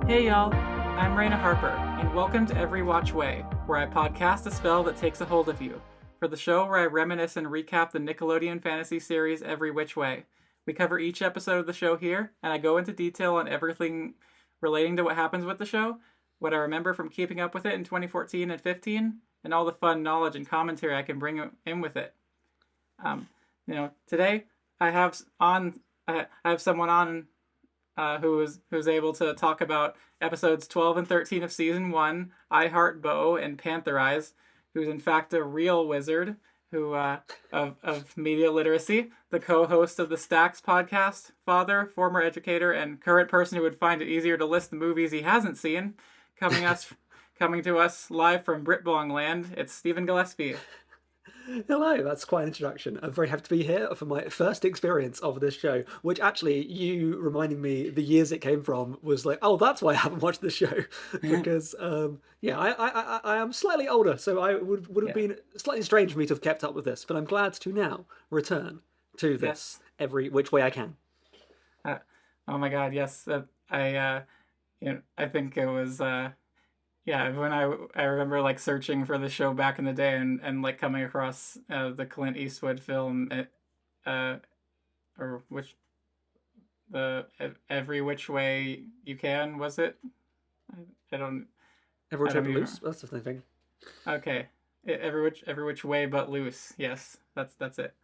Hey y'all, I'm Raina Harper, and welcome to EveRe-Watch Way, where I podcast a spell that takes a hold of you. For the show where I reminisce and recap the Nickelodeon fantasy series Every Which Way. We cover each episode of the show here, and I go into detail on everything relating to what happens with the show, what I remember from keeping up with it in 2014 and 15, and all the fun knowledge and commentary I can bring in with it. Today I have someone on who's able to talk about episodes 12 and 13 of season 1, I Heart Beau and Pantherized, who's in fact a real wizard who of media literacy, the co-host of the Stacks podcast, father, former educator, and current person who would find it easier to list the movies he hasn't seen. Coming to us live from Britbong land, it's Stephen Gillespie. Hello, that's quite an introduction. I'm very happy to be here for my first experience of this show, which actually, you reminding me the years it came from was like, oh, that's why I haven't watched the show. Because, I am slightly older, so I would have been slightly strange for me to have kept up with this, but I'm glad to now return to this every which way I can. Oh my god, yes. I think it was... when I remember like searching for the show back in the day and like coming across the Clint Eastwood film, Every Which Way You Can, was it? I don't. Every Which Way But Loose. That's the thing. Okay, every which way but loose. Yes, that's it.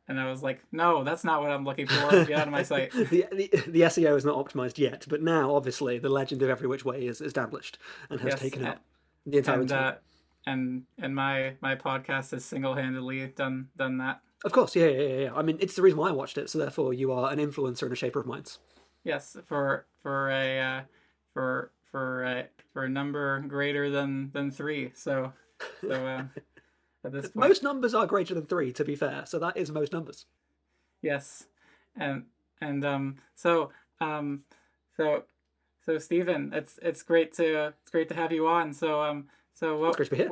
And I was like, no, that's not what I'm looking for. Get out of my sight. The SEO is not optimized yet, but now, obviously, the legend of Every Which Way is established and has taken up the entire internet. And my podcast has single-handedly done that. Of course, yeah. I mean, it's the reason why I watched it, so therefore you are an influencer and a shaper of minds. Yes, for a number greater than 3. So at this point. Most numbers are greater than 3, to be fair. So that is most numbers. Yes, so Stephen, it's great to have you on. So it's great to be here.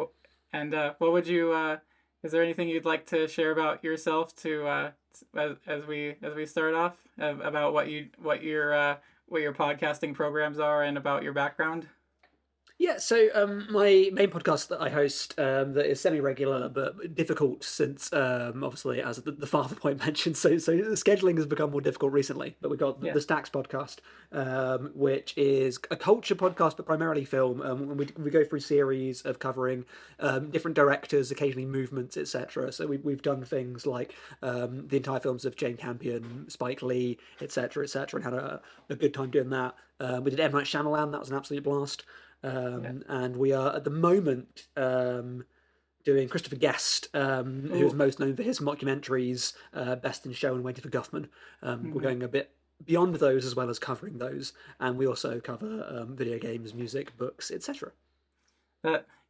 And what would you? Is there anything you'd like to share about yourself as we start off about what your podcasting programs are and about your background? Yeah, so my main podcast that I host that is semi-regular but difficult since, obviously, as the father point mentioned, so scheduling has become more difficult recently. But we've got the Stacks podcast, which is a culture podcast but primarily film. We go through series of covering different directors, occasionally movements, etc. So we've done things like the entire films of Jane Campion, Spike Lee, etc., and had a good time doing that. We did M. Night Shyamalan, that was an absolute blast. And we are at the moment doing Christopher Guest, who is most known for his mockumentaries, Best in Show and Waiting for Guffman. We're going a bit beyond those as well as covering those, and we also cover video games, music, books, etc.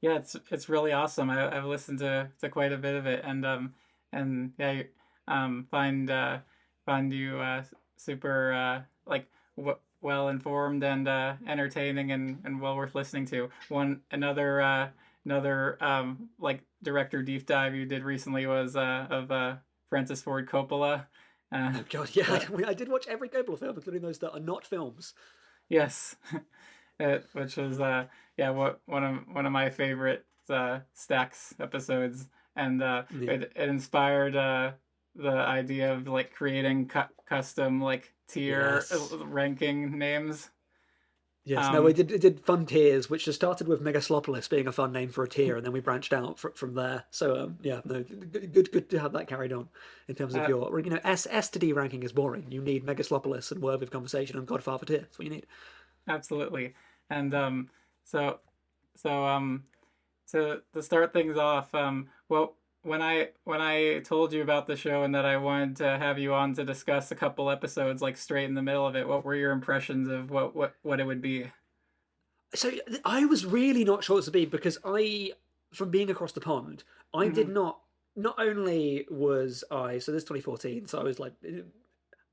It's really awesome. I've listened to quite a bit of it, find you super well informed and entertaining and well worth listening to. Another director deep dive you did recently was of Francis Ford Coppola. Oh god, yeah, I did watch every Coppola film, including those that are not films. Yes, which was one of my favorite Stacks episodes, and it inspired the idea of like creating custom tier ranking names. Yes, we did fun tiers, which just started with Megalopolis being a fun name for a tier, and then we branched out from there. So good to have that carried on in terms of your S to D ranking is boring. You need Megalopolis and Worthy of Conversation and Godfather tier. That's what you need. Absolutely, and to start things off, when I told you about the show and that I wanted to have you on to discuss a couple episodes straight in the middle of it, what were your impressions of what it would be? So I was really not sure what it would be, because from being across the pond, I did not only was I, so this is 2014, so I was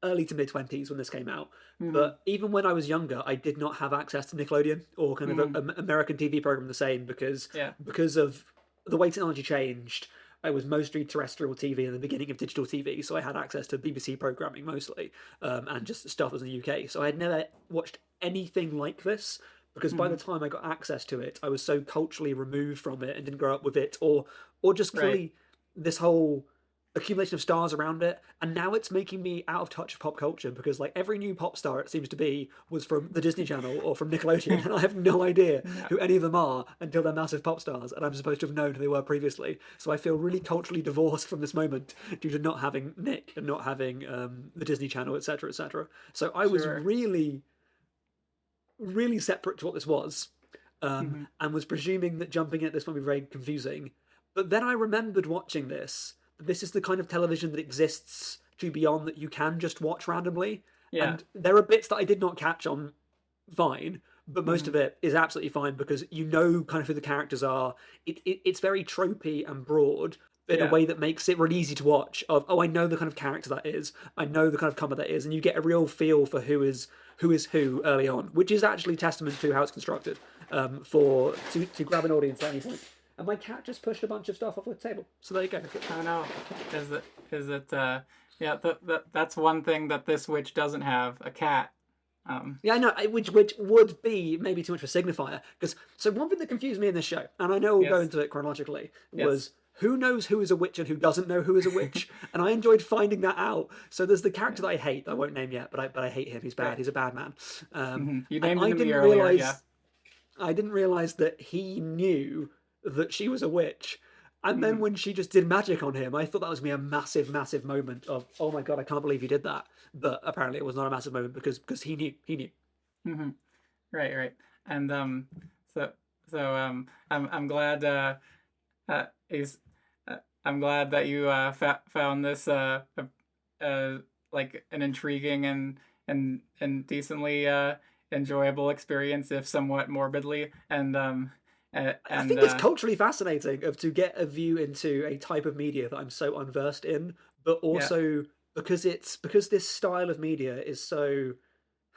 early to mid-20s when this came out, but even when I was younger, I did not have access to Nickelodeon or kind of an American TV program the same, because of the way technology changed. I was mostly terrestrial TV in the beginning of digital TV, so I had access to BBC programming mostly, and just stuff that was in the UK. So I had never watched anything like this because by the Hmm. time I got access to it, I was so culturally removed from it and didn't grow up with it, or just Right. clearly this whole accumulation of stars around it, and now it's making me out of touch with pop culture because like every new pop star it seems to be was from the Disney Channel or from Nickelodeon, and I have no idea Yeah. who any of them are until they're massive pop stars, and I'm supposed to have known who they were previously. So I feel really culturally divorced from this moment due to not having Nick and not having the Disney Channel, etc., etc. So I was Sure. really, really separate to what this was, Hmm. and was presuming that jumping at this would be very confusing. But then I remembered watching this. This is the kind of television that exists to beyond that you can just watch randomly. Yeah. And there are bits that I did not catch on fine, but most Hmm. of it is absolutely fine because you know kind of who the characters are. It's very tropey and broad in a Yeah. way that makes it really easy to watch. Of oh, I know the kind of character that is, I know the kind of comer that is, and you get a real feel for who is who early on, which is actually testament to how it's constructed. For to grab an audience at any point. And my cat just pushed a bunch of stuff off the table. So there you go. Oh no. Is it yeah, that's one thing that this witch doesn't have, a cat. Yeah, I know, which would be maybe too much of a signifier. Because so one thing that confused me in this show, and I know we'll go Yes. into it chronologically, Yes. was who knows who is a witch and who doesn't know who is a witch, and I enjoyed finding that out. So there's the character that I hate, that I won't name yet, but I hate him. He's bad. Right. He's a bad man. You And named him to me earlier, yeah. I didn't realize that he knew that she was a witch. And then Hmm. when she just did magic on him, I thought that was gonna be a massive, massive moment of, oh my god, I can't believe he did that. But apparently it was not a massive moment because he knew. He knew. Hmm. Right, right. And so I'm glad is I'm glad that you found this like an intriguing and decently enjoyable experience, if somewhat morbidly. I And think it's culturally fascinating of to get a view into a type of media that I'm so unversed in, but yeah, also because this style of media is so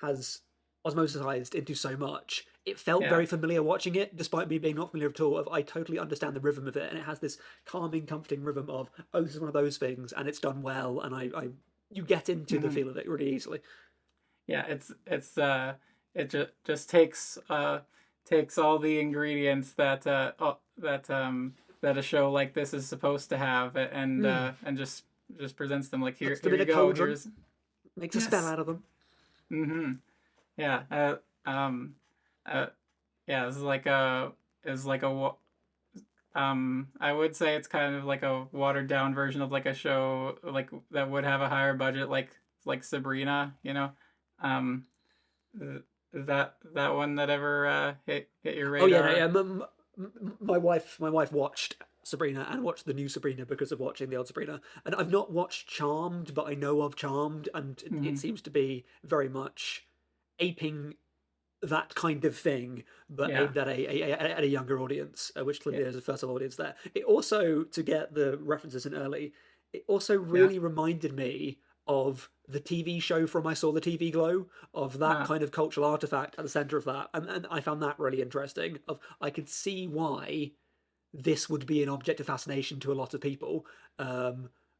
has osmosisized into so much. It felt yeah. very familiar watching it, despite me being not familiar at all. Of I totally understand the rhythm of it, and it has this calming, comforting rhythm of oh, this is one of those things, and it's done well, and I you get into the Hmm. feel of it really easily. Yeah, it's it just takes all the ingredients that a show like this is supposed to have, and just presents them like, Puts them here in you a go, cauldron, here's. makes a spell Yes. out of them. Mm-hmm. Yeah. Uh yeah, I would say it's kind of like a watered down version of like a show like that would have a higher budget, like Sabrina, you know. Um is that one that ever hit your Oh yeah, no, yeah. radar? My wife watched Sabrina and watched the new Sabrina because of watching the old Sabrina. And I've not watched Charmed, but I know of Charmed, and it Hmm. seems to be very much aping that kind of thing, but Yeah. aimed at a younger audience, which Yeah. clearly there's a fertile audience there. It also, to get the references in early, it also Yeah. really reminded me of the TV show from I Saw the TV Glow, of that Uh, kind of cultural artifact at the center of that, and I found that really interesting. Of I could see why this would be an object of fascination to a lot of people,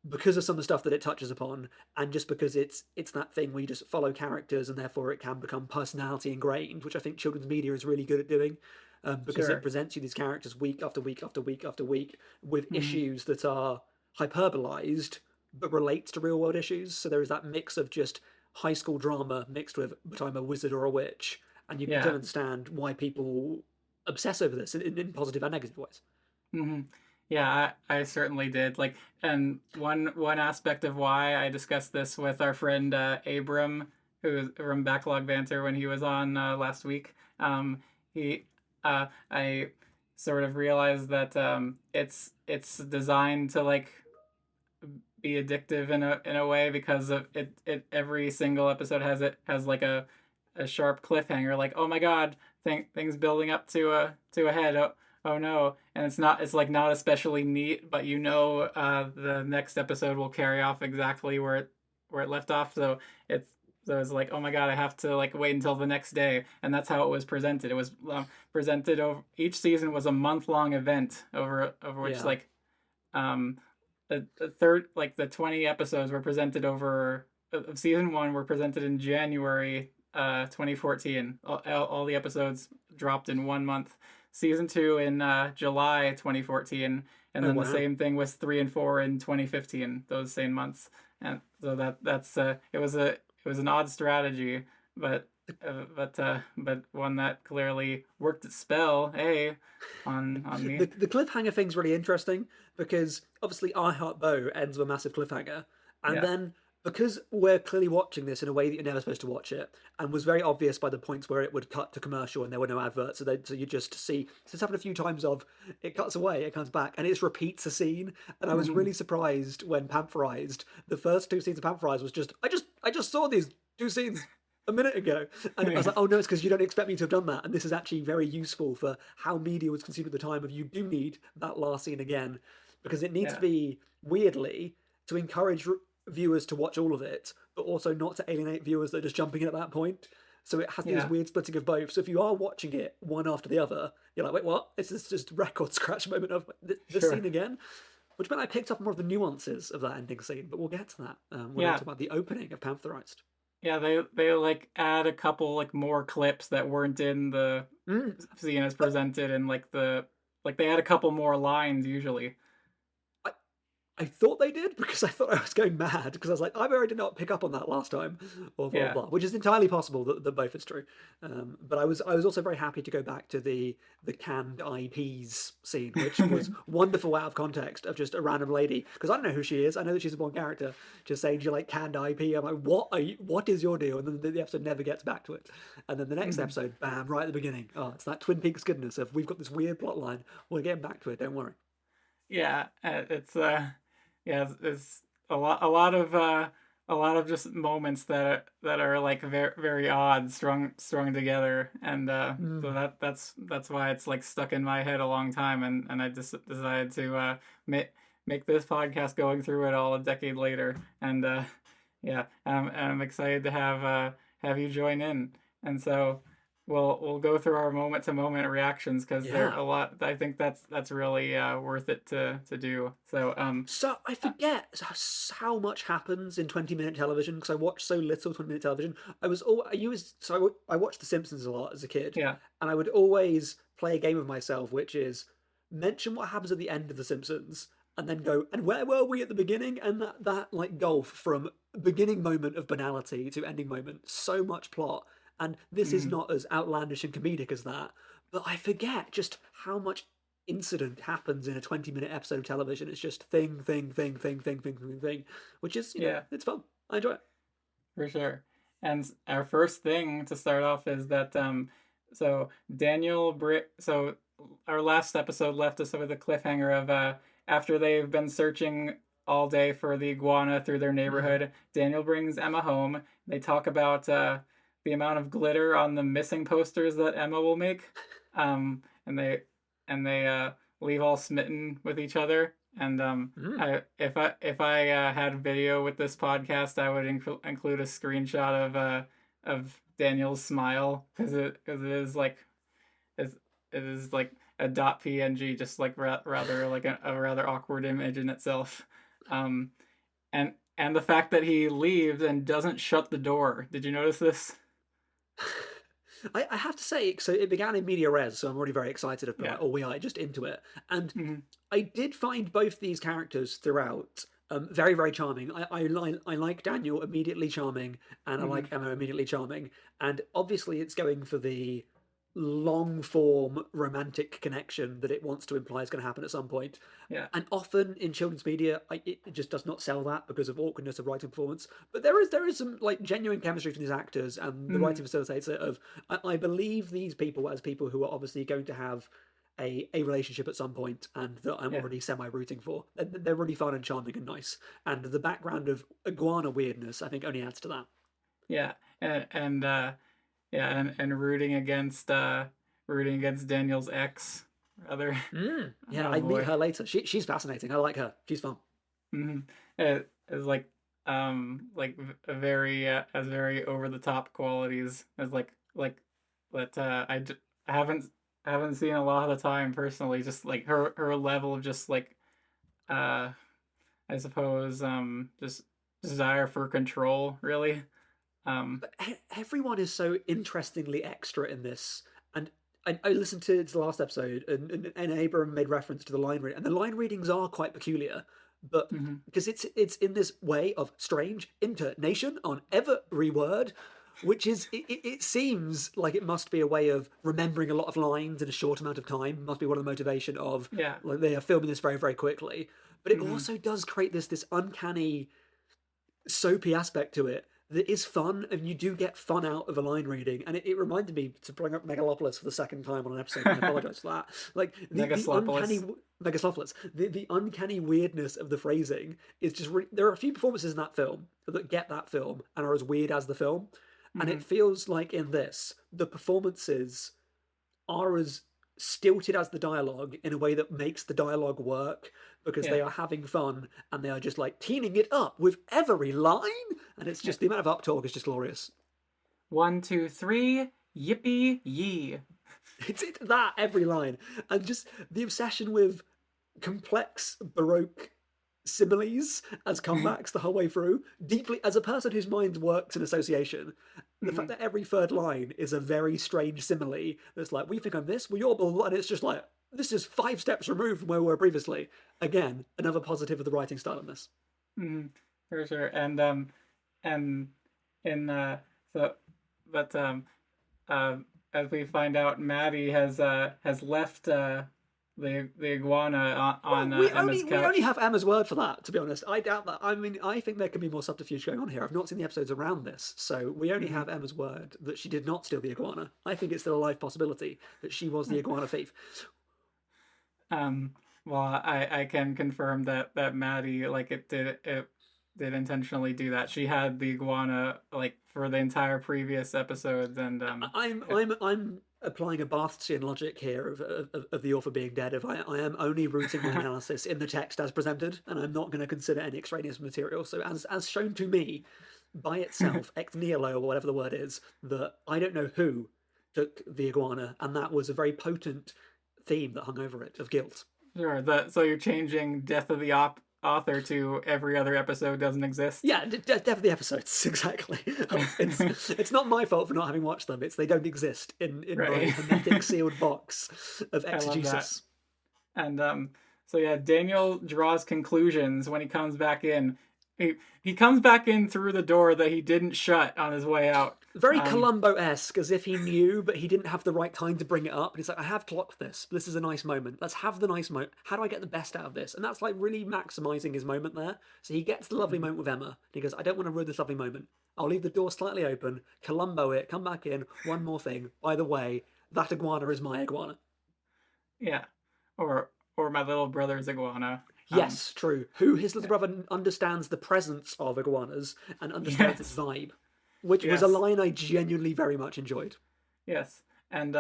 because of some of the stuff that it touches upon, and just because it's that thing where you just follow characters, and therefore it can become personality ingrained, which I think children's media is really good at doing, because it sure. presents you these characters week after week after week after week with Hmm. issues that are hyperbolized but relates to real world issues. So there is that mix of just high school drama mixed with but I'm a wizard or a witch, and you can Yeah. understand why people obsess over this in positive and negative ways. Hmm. Yeah, I certainly did. Like, and one aspect of why I discussed this with our friend Abram, who was from Backlog Banter when he was on last week. He I sort of realized that it's designed to like be addictive in a way because of it every single episode has like a sharp cliffhanger, like, oh my god, things building up to a head, oh no. And it's like not especially neat, but the next episode will carry off exactly where it left off. So it's like, oh my god, I have to like wait until the next day. And that's how it was presented. It was presented over each season was a month long event over which Yeah. like um, the third, like the 20 episodes were presented over of season one were presented in January 2014. All the episodes dropped in 1 month. Season two in July 2014, and Oh then the wow. same thing with three and four in 2015. Those same months, and so that's it was an odd strategy, but but one that clearly worked its spell. Hey, on me. The cliffhanger thing's really interesting because obviously I Heart Beau ends with a massive cliffhanger, and Yeah. then because we're clearly watching this in a way that you're never supposed to watch it, and was very obvious by the points where it would cut to commercial and there were no adverts, so you just see. So it's happened a few times of it cuts away, it comes back, and it just repeats a scene. And I was really surprised when Pantherized, the first two scenes of Pantherized was just I just saw these two scenes a minute ago. And I was like, oh no, it's because you don't expect me to have done that. And this is actually very useful for how media was consumed at the time of you do need that last scene again. Because it needs Yeah. to be, weirdly, to encourage viewers to watch all of it, but also not to alienate viewers that are just jumping in at that point. So it has this Yeah. weird splitting of both. So if you are watching it one after the other, you're like, wait, what? It's this just record scratch moment of this Sure. scene again? Which meant I picked up more of the nuances of that ending scene, but we'll get to that when I Yeah. talk about the opening of Pantherized. Yeah, they like add a couple like more clips that weren't in the Mm. scene as presented, and like they add a couple more lines usually. I, I thought they did because I thought I was going mad because I was like, I really did not pick up on that last time, or blah Yeah. blah, which is entirely possible that both is true. But I was also very happy to go back to the canned IPs scene, which was wonderful out of context of just a random lady because I don't know who she is. I know that she's a born character, just saying she like canned IP. I'm like, what are you? What is your deal? And then the episode never gets back to it. And then the next episode, bam, right at the beginning. Oh, it's that Twin Peaks goodness of we've got this weird plot line. We're getting back to it. Don't worry. Yeah, it's yeah, it's a lot of just moments that are like very odd strung together, and so Mm. that's why it's like stuck in my head a long time, and I just decided to make this podcast going through it all a decade later, and yeah, and I'm excited to have you join in, and so we'll go through our moment to moment reactions because they're Yeah. a lot. I think that's really worth it to do. So So I forget how much happens in 20-minute television because I watch so little 20-minute television. I watched The Simpsons a lot as a kid, yeah. and I would always play a game of myself, which is mention what happens at the end of The Simpsons, and then go, and where were we at the beginning? And that like gulf from beginning moment of banality to ending moment, so much plot. And this is Mhm. not as outlandish and comedic as that, but I forget just how much incident happens in a 20-minute episode of television. It's just thing, which is, Yeah, it's fun. I enjoy it. for sure. And our first thing to start off is that so so our last episode left us with a cliffhanger of after they've been searching all day for the iguana through their Mm. neighborhood, Daniel brings Emma home. They talk about the amount of glitter on the missing posters that Emma will make. And they leave all smitten with each other. And Mm. if I had video with this podcast, I would include a screenshot of Daniel's smile because it is like it's, it is like a .png, just like rather like a rather awkward image in itself. Um, and the fact that he leaves and doesn't shut the door. Did you notice this? I have to say, so it began in media res, so I'm already very excited. Of like, Yeah. oh, we are just into it, and Mhm. I did find both these characters throughout very, very charming. I like Daniel immediately charming, and I like Mhm. Emma immediately charming. And obviously, it's going for the long form romantic connection that it wants to imply is going to happen at some point. Yeah. And often in children's media, it just does not sell that because of awkwardness of writing performance. But there is some like genuine chemistry between these actors, and the Mhm. writing facilitates it. I believe these people as people who are obviously going to have a relationship at some point, and that I'm Yeah. already semi rooting for. They're really fun and charming and nice. And the background of iguana weirdness, I think, only adds to that. Yeah. And yeah, and rooting against Daniel's ex, rather. Mm. Yeah, Oh I meet boy. her later. She's fascinating. I like her. She's fun. Hmm. It is like a very has very over the top qualities as like that I haven't seen a lot of the time personally. Just like her level of just like uh, I suppose just desire for control, really. Um, But everyone is so interestingly extra in this. And I listened to the last episode, and Abram made reference to the line reading, and the line readings are quite peculiar. But mhm. because it's in this way of strange intonation on every word, which is it seems like it must be a way of remembering a lot of lines in a short amount of time. Must be one of the motivation of Yeah. like they are filming this very very quickly. But it Hmm. also does create this uncanny soapy aspect to it that is fun, and you do get fun out of a line reading. And it reminded me to bring up Megalopolis for the second time on an episode, and I apologize for that. Like the uncanny Megaslopolis. Megalopolis, the uncanny weirdness of the phrasing is just there are a few performances in that film that get that film and are as weird as the film, and it Hmm. feels like in this the performances are as stilted as the dialogue in a way that makes the dialogue work because Yeah. they are having fun and they are just like teaming it up with every line, and it's Yeah. just the amount of uptalk is just glorious. 1, 2, 3, yippee yee. It's that every line, and just the obsession with complex baroque similes as comebacks the whole way through. Deeply, as a person whose mind works in association, the fact Mhm. that every third line is a very strange simile that's like, we think I'm this, well, you're blah, blah, blah, and it's just like, this is 5 steps removed from where we were previously. Again, another positive of the writing style in this. Mhm. For sure. And in so but uh as we find out, Maddie has left the iguana Well, on we Emma's only we only couch. have Emma's word for that. To be honest, I doubt that. I mean, I think there could be more subterfuge going on here. I've not seen the episodes around this, so we only Mhm. have Emma's word that she did not steal the iguana. I think it's still a live possibility that she was the iguana thief. Um, well, I can confirm that Maddie, like, it did intentionally do that. She had the iguana like for the entire previous episodes, and I'm applying a Barthian logic here of the author being dead. If I am only rooting my analysis in the text as presented, and I'm not going to consider any extraneous material. So as shown to me by itself, ex nihilo or whatever the word is, that I don't know who took the iguana, and that was a very potent theme that hung over it of guilt. sure. That so you're changing Death of the Author to every other episode doesn't exist, Yeah, definitely episodes exactly. It's not my fault for not having watched them. It's they don't exist in my right? hermetic sealed box of I love that. exegesis. And so yeah, Daniel draws conclusions when he comes back in. He comes back in through the door that he didn't shut on his way out. Very Um, Columbo-esque, as if he knew, but he didn't have the right time to bring it up. And he's like, I have clocked this. This is a nice moment. Let's have the nice moment. How do I get the best out of this? And that's like really maximizing his moment there. So he gets the lovely moment with Emma. And he goes, I don't want to ruin this lovely moment. I'll leave the door slightly open, Columbo it, come back in. One more thing. By the way, that iguana is my iguana. yeah, or my little brother's iguana. Yes, true. Who his little Yeah. brother understands the presence of iguanas and understands its Yes, vibe, which was a yes, line I genuinely very much enjoyed. yes, and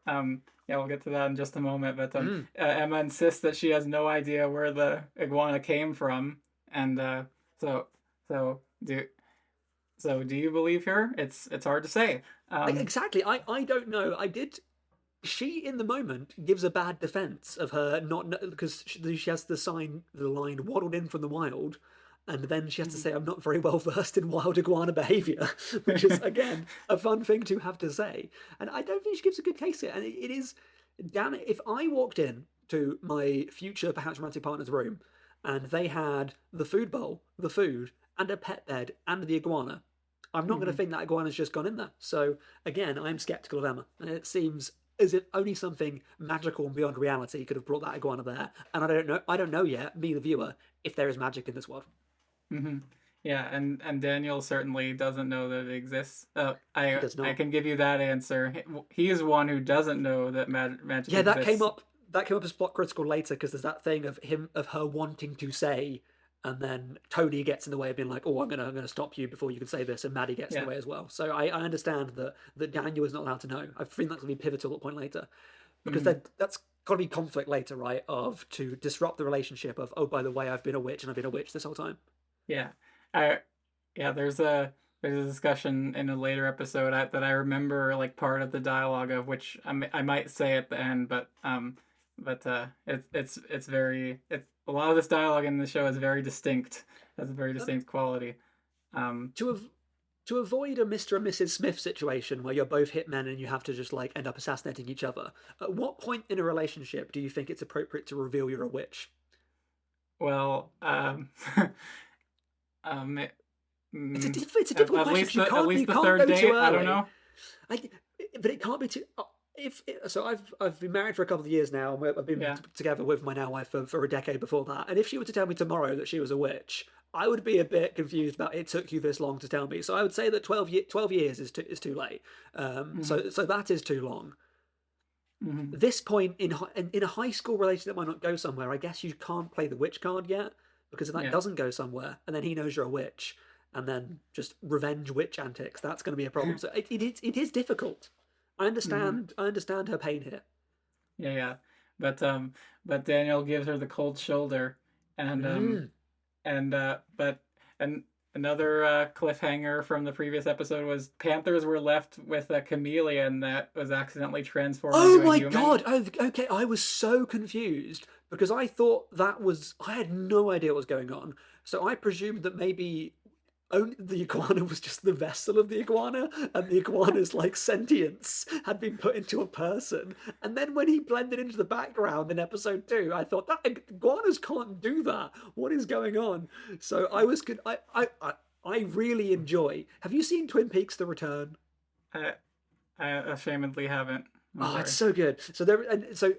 yeah, we'll get to that in just a moment. But Mm. Emma insists that she has no idea where the iguana came from, and so so do do you believe her? It's hard to say. Exactly. I don't know. I did. She in the moment gives a bad defense of her not because she has the line waddled in from the wild, and then she has to Mhm. say I'm not very well versed in wild iguana behavior, which is again a fun thing to have to say. And I don't think she gives a good case here. And it is, damn it, if I walked in to my future perhaps romantic partner's room and they had the food bowl, the food, and a pet bed and the iguana, I'm not going to Mhm. think that iguana's just gone in there. So again, I'm skeptical of Emma, and it seems as if only something magical and beyond reality could have brought that iguana there. And I don't know. I don't know yet, me the viewer, if there is magic in this world. Mhm. Yeah, and Daniel certainly doesn't know that it exists. He I does I not. can give you that answer. He is one who doesn't know that magic Yeah, that came exists. up. That came up as plot critical later because there's that thing of her wanting to say, and then Tony gets in the way of being like, "Oh, I'm gonna stop you before you can say this," and Maddie gets in Yeah. the way as well. So I understand that Daniel is not allowed to know. I think that's gonna be pivotal at a point later because Mhm. that's got to be conflict later, right? Of to disrupt the relationship of, oh, by the way, I've been a witch and I've been a witch this whole time. Yeah. I yeah, there's a discussion in a later episode that I remember like part of the dialogue of which I might say at the end, but it's very a lot of this dialogue in the show is very distinct, has a very Um, distinct quality. Um, to av- to avoid a Mr. and Mrs. Smith situation where you're both hitmen and you have to just like end up assassinating each other, at what point in a relationship do you think it's appropriate to reveal you're a witch? well, um, It's a mm, it's a difficult at question least because at least you the can't third go too date. I don't early. know. I, but it can't be too. If so, I've been married for a couple of years now. I've been Yeah. together with my now wife for a decade before that. And if she were to tell me tomorrow that she was a witch, I would be a bit confused about it took you this long to tell me. So I would say that 12 years is too late. Hmm. So that is too long. Hmm. This point in a high school relationship that might not go somewhere, I guess you can't play the witch card yet because if that Yeah. doesn't go somewhere, and then he knows you're a witch, and then just revenge witch antics, that's going to be a problem. So it is difficult. Hmm. I understand her pain here. Yeah, yeah. But um, but Daniel gives her the cold shoulder, and Mm. but and another cliffhanger from the previous episode was Panthers were left with a chameleon that was accidentally transformed Oh into a my human. god! Oh, okay, I was so confused because I thought that was I had no idea what was going on. So I presumed that maybe only the iguana was just the vessel of the iguana, and the iguana's like sentience had been put into a person. And then when he blended into the background in episode 2, I thought that iguanas can't do that. What is going on? So I was good. I really enjoy. Have you seen Twin Peaks: The Return? I I ashamedly haven't. I'm Oh, it's sorry. so good. So there, and so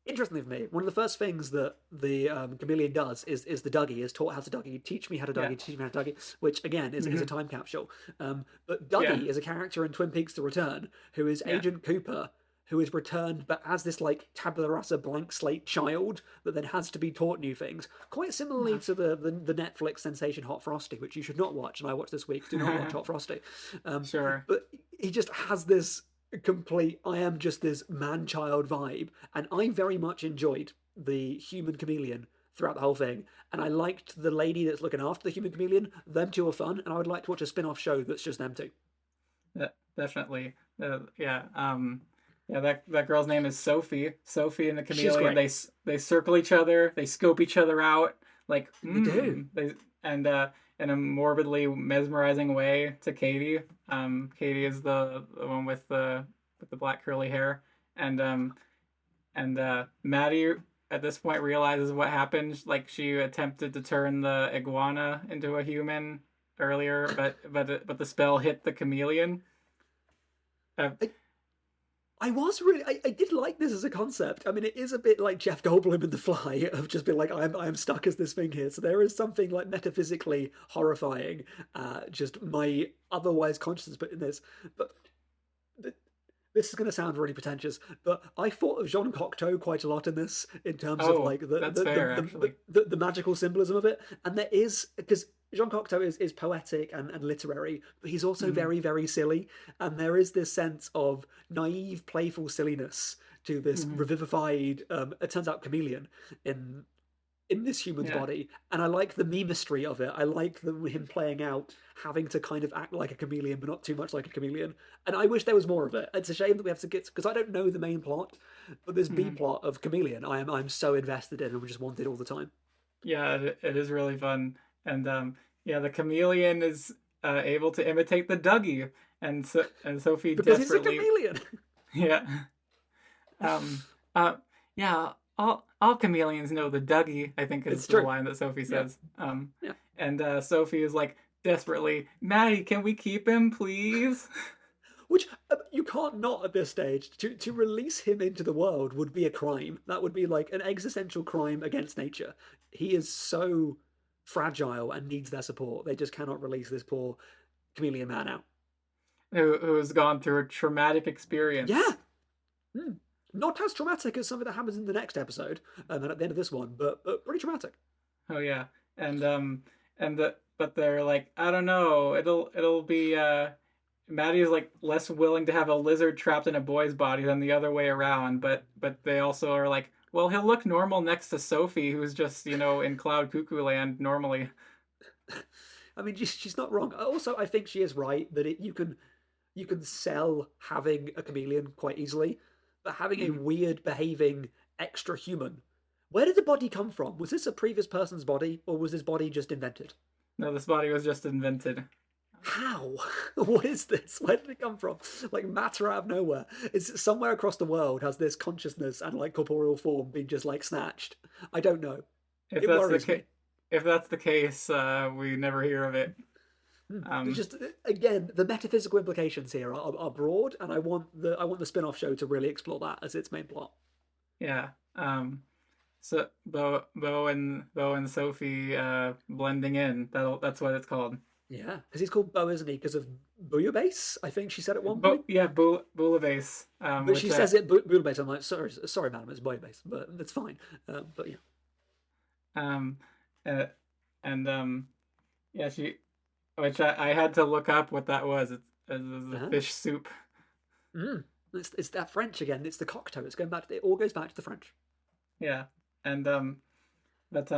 interestingly for me, one of the first things that the chameleon does is the Dougie is taught how to Dougie. Teach me how to Yeah. Dougie. Teach me how to Dougie. Which again is a Hmm. time capsule. But Yeah. Dougie is a character in Twin Peaks: The Return who is Yeah. Agent Cooper, who is returned but as this like tabula rasa blank slate child that then has to be taught new things. Quite similarly to the Netflix sensation Hot Frosty, which you should not watch, and I watched this week. Do not watch Hot Frosty. Um, Sure. but he just has this complete I am just this man child vibe, and I very much enjoyed the human chameleon throughout the whole thing, and I liked the lady that's looking after the human chameleon. Them two are fun, and I would like to watch a spin-off show that's just them two. Definitely. Yeah. Yeah. That girl's name is Sophie. Sophie and the She's chameleon. great. They circle each other. They scope each other out. Like They do. They and in a morbidly mesmerizing way to Katie. Katie is the one with the black curly hair, and Maddie at this point realizes what happened. Like she attempted to turn the iguana into a human earlier, but the spell hit the chameleon. Uh, I, I was really, I did like this as a concept. I mean, it is a bit like Jeff Goldblum in The Fly of just being like, I'm stuck as this thing here. So there is something like metaphysically horrifying, just my otherwise consciousness put in this. But this is going to sound really pretentious, but I thought of Jean Cocteau quite a lot in this, in terms of oh, like that's fair actually. the magical symbolism of it. And there is because Jean Cocteau is poetic and literary, but he's also Hmm. very very silly, and there is this sense of naive, playful silliness to this Hmm. revivified. It turns out chameleon in this human's Yeah. body, and I like the memistry of it. I like him playing out having to kind of act like a chameleon, but not too much like a chameleon. And I wish there was more of it. It's a shame that we have to get because I don't know the main plot, but this B Hmm. plot of chameleon, I'm so invested in, and we just want it all the time. Yeah, it is really fun, and yeah, the chameleon is able to imitate the Dougie, and Sophie Because he's a desperately, chameleon. yeah, um, uh, yeah, all chameleons know the Dougie, I think is It's the true. line that Sophie Yeah, says. yeah. And Sophie is like desperately, Maddie, can we keep him, please? Which you can't not at this stage. To release him into the world would be a crime. That would be like an existential crime against nature. He is so fragile and needs their support. They just cannot release this poor chameleon man out. Who's gone through a traumatic Yeah, experience. not as traumatic as something that happens in the next episode, and at the end of this one, but pretty traumatic. Oh yeah, and but they're like, I don't know, it'll be Maddie is like less willing to have a lizard trapped in a boy's body than the other way around, but they also are like, well, he'll look normal next to Sophie, who's just in Cloud Cuckoo Land normally. I mean, she's not wrong. Also, I think she is right that you can sell having a chameleon quite easily, but having a Hmm. weird behaving extra human. Where did the body come from? Was this a previous person's body, or was this body just invented? No, this body was just invented. How? What is this? Where did it come from? Like matter out of nowhere. It's somewhere across the world has this consciousness and like corporeal form been just like snatched. I don't know. If It that's the worries case, me. if that's the case, we never hear of it. It's Um, just again the metaphysical implications here are broad, and I want the spin-off show to really explore that as its main plot. yeah. So Beau and Sophie blending in. That's what it's called. Yeah, because he's called Beau, isn't he? Because of bouillabaisse, I think she said at one But point. yeah, Bouillabaisse, But she says it bouillabaisse. I'm like, sorry, madam, it's bouillabaisse, but that's fine. But yeah, um, uh, and yeah, which I had to look up what that was. It's a uh-huh. fish soup. It's that French again. It's the cocktail. It's going back. It all goes back to the French. Yeah, and but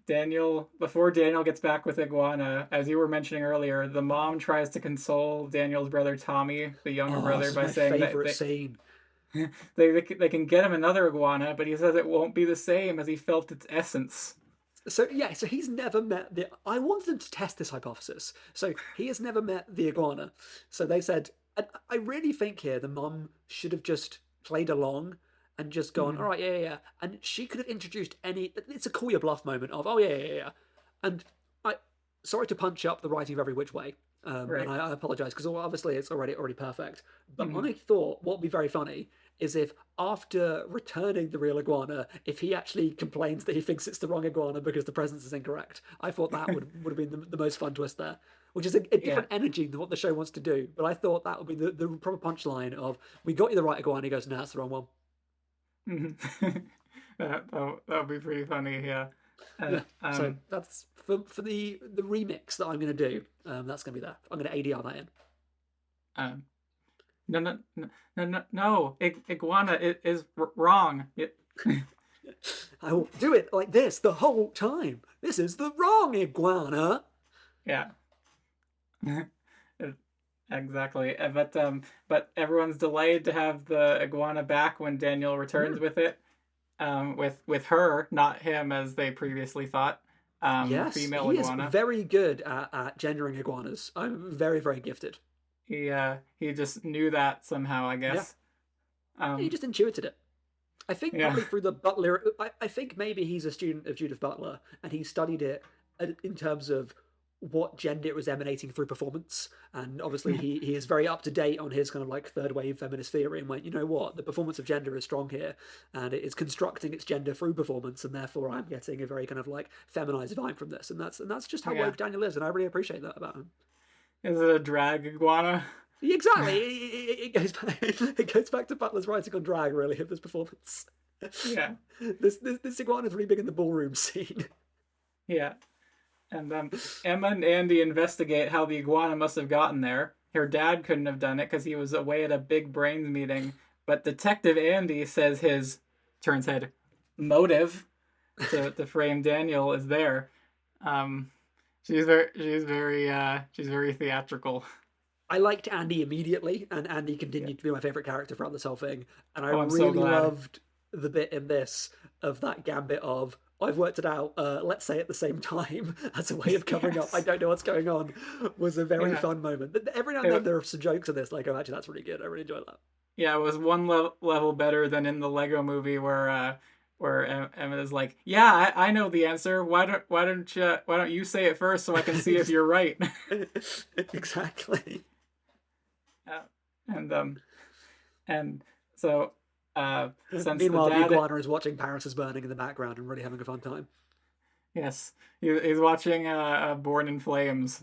Daniel, before Daniel gets back with Iguana, as you were mentioning earlier, the mom tries to console Daniel's brother Tommy, the younger Oh, this brother, is by my saying that favorite scene. they can get him another iguana, but he says it won't be the same as he felt its essence. So yeah, so he's never met the. I wanted them to test this hypothesis. So he has never met the iguana. So they said, and I really think here the mum should have just played along and just gone, all Mhm. right, yeah, yeah, yeah. And she could have introduced any. It's a call your bluff moment of, oh yeah, yeah, yeah. Yeah. And I, sorry to punch up the writing of every which way. And Right. I apologize because obviously it's already perfect. But Mhm. I thought what would be very funny is if after returning the real iguana, if he actually complains that he thinks it's the wrong iguana because the presence is incorrect. I thought that would have been the most fun twist there, which is a Yeah. different energy than what the show wants to do. But I thought that would be the proper punchline of, we got you the right iguana. He goes, no, that's the wrong one. Mhm. That would be pretty funny. Yeah. Uh, Yeah. So um. that's for the remix that I'm going to do. That's going to be there. I'm going to ADR that in. Um. No. No. No. No. No. No. Iguana is wrong. I will do it like this the whole time. This is the wrong iguana. Yeah. Exactly. But everyone's delighted to have the iguana back when Daniel returns Mm. with it. With her, not him, as they previously thought. Yes, Female he is iguana. very good at gendering iguanas. I'm very, very gifted. He just knew that somehow, I Yeah, guess. he Um, just intuited it. I think yeah. probably through the Butler. I think maybe he's a student of Judith Butler and he studied it in terms of what gender it was emanating through performance. And obviously, he is very up to date on his kind of like third wave feminist theory and went, you know what, the performance of gender is strong here and it is constructing its gender through performance. And therefore, I'm getting a very kind of like feminized vibe from this. And that's just how Yeah. woke Daniel is. And I really appreciate that about him. Is it a drag iguana? Exactly. It goes back. It goes back to Butler's writing on drag, really, of this performance. Yeah. This iguana is really big in the ballroom scene. Yeah. And Emma and Andy investigate how the iguana must have gotten there. Her dad couldn't have done it because he was away at a big brains meeting. But Detective Andy says his turns head motive to frame Daniel is there. Um, she's very theatrical. I liked Andy immediately, and Andy Yeah. continued to be my favorite character throughout this whole thing. And I Oh, I'm so really glad. loved the bit in this of that gambit of, I've worked it out, let's say at the same time as a way of covering up, I Yes. don't know what's going on, was a very Yeah. fun moment. Every now and then It, there are some jokes in this, like, oh, actually, that's really good. I really enjoy that. yeah, it was one level better than in the Lego movie where Emma's like, "Yeah, I know the answer. Why don't you say it first so I can see if you're right?" Exactly. Uh, and and so since the Meanwhile, the dad, iguana is watching Paris is Burning in the background and really having a fun time. yes, he's watching Born in Flames.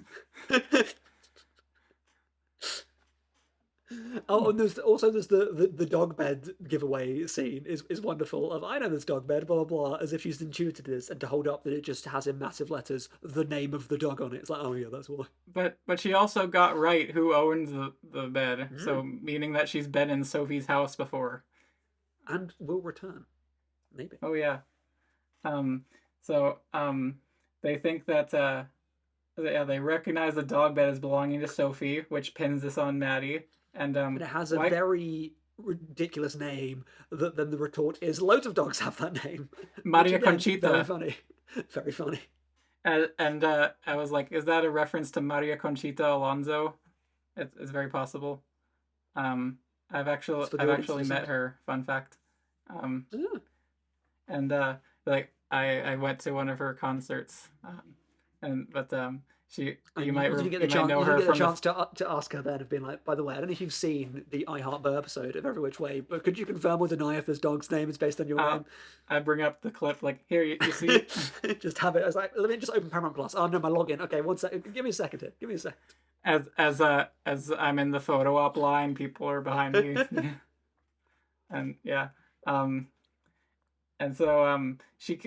Oh, and there's the dog bed giveaway scene is wonderful. Of I know this dog bed, blah blah blah, as if she's intuited this, and to hold up that it just has in massive letters the name of the dog on it. It's like, oh yeah, that's why. But she also got right who owns the bed, so Mm. meaning that she's been in Sophie's house before. And will return, maybe. Oh yeah. Um, so they think that yeah, they recognize the dog bed as belonging to Sophie, which pins this on Maddie. And But it has a why? very ridiculous name that then the retort is loads of dogs have that name, which Maria again, very Conchita. funny, very funny. And I was like, is that a reference to Maria Conchita Alonso? It's very possible. Um, It's for the I've audience to actually met decide. her. Fun fact. Um, Yeah. and like I went to one of her concerts. And but she And you didn't get the you might chance. know You didn't her get the from the. chance to ask her then of being like, by the way, I don't know if you've seen the I Heart Beau episode of Every Which Way, but could you confirm or deny if this dog's name is based on your Uh, name? I bring up the clip like here you see Just have it. I was like, let me just open Paramount Plus. Oh no, my login. Okay, one second. Give me a second here. Give me a second. as I'm in the photo op line, people are behind me. And yeah. Um and so she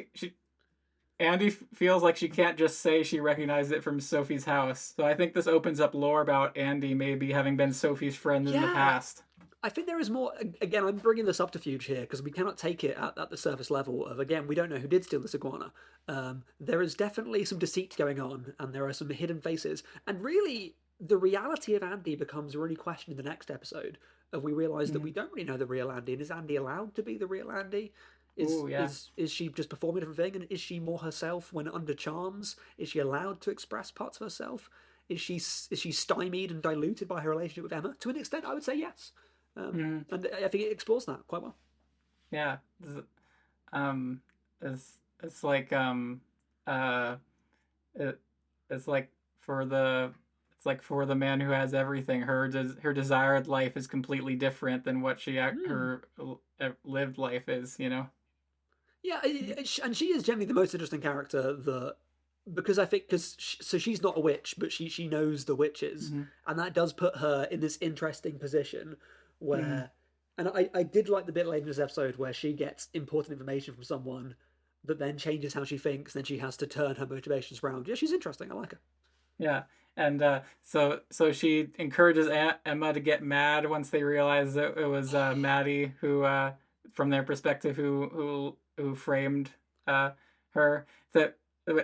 Andy feels like she can't just say she recognized it from Sophie's house. So I think this opens up lore about Andy maybe having been Sophie's friend in the Yeah, past. I think there is more. Again, I'm bringing the subterfuge here because we cannot take it at the surface level of, again, we don't know who did steal this iguana. There is definitely some deceit going on, and there are some hidden faces. And really, the reality of Andy becomes really questioned in the next episode. Of we realize that we Mm. don't really know the real Andy, and is Andy allowed to be the real Andy? Ooh, yeah. Is she just performing a different thing, and is she more herself when under charms? Is she allowed to express parts of herself? Is she stymied and diluted by her relationship with Emma? To an extent, I would say yes. Mm. And I think it explores that quite well. Yeah. Um it's like uh it, it's like for the it's like for the man who has everything, her desired life is completely different than what Mm. her lived life is, you know. Yeah, and she is generally the most interesting character that because I think so she's not a witch, but she knows the witches, Mm-hmm. and that does put her in this interesting position Mm-hmm. where, and I did like the bit later in this episode where she gets important information from someone that then changes how she thinks, then she has to turn her motivations around. Yeah, she's interesting. I like her. Yeah, and so she encourages Emma to get mad once they realize that it was Maddie who, from their perspective, who framed her. That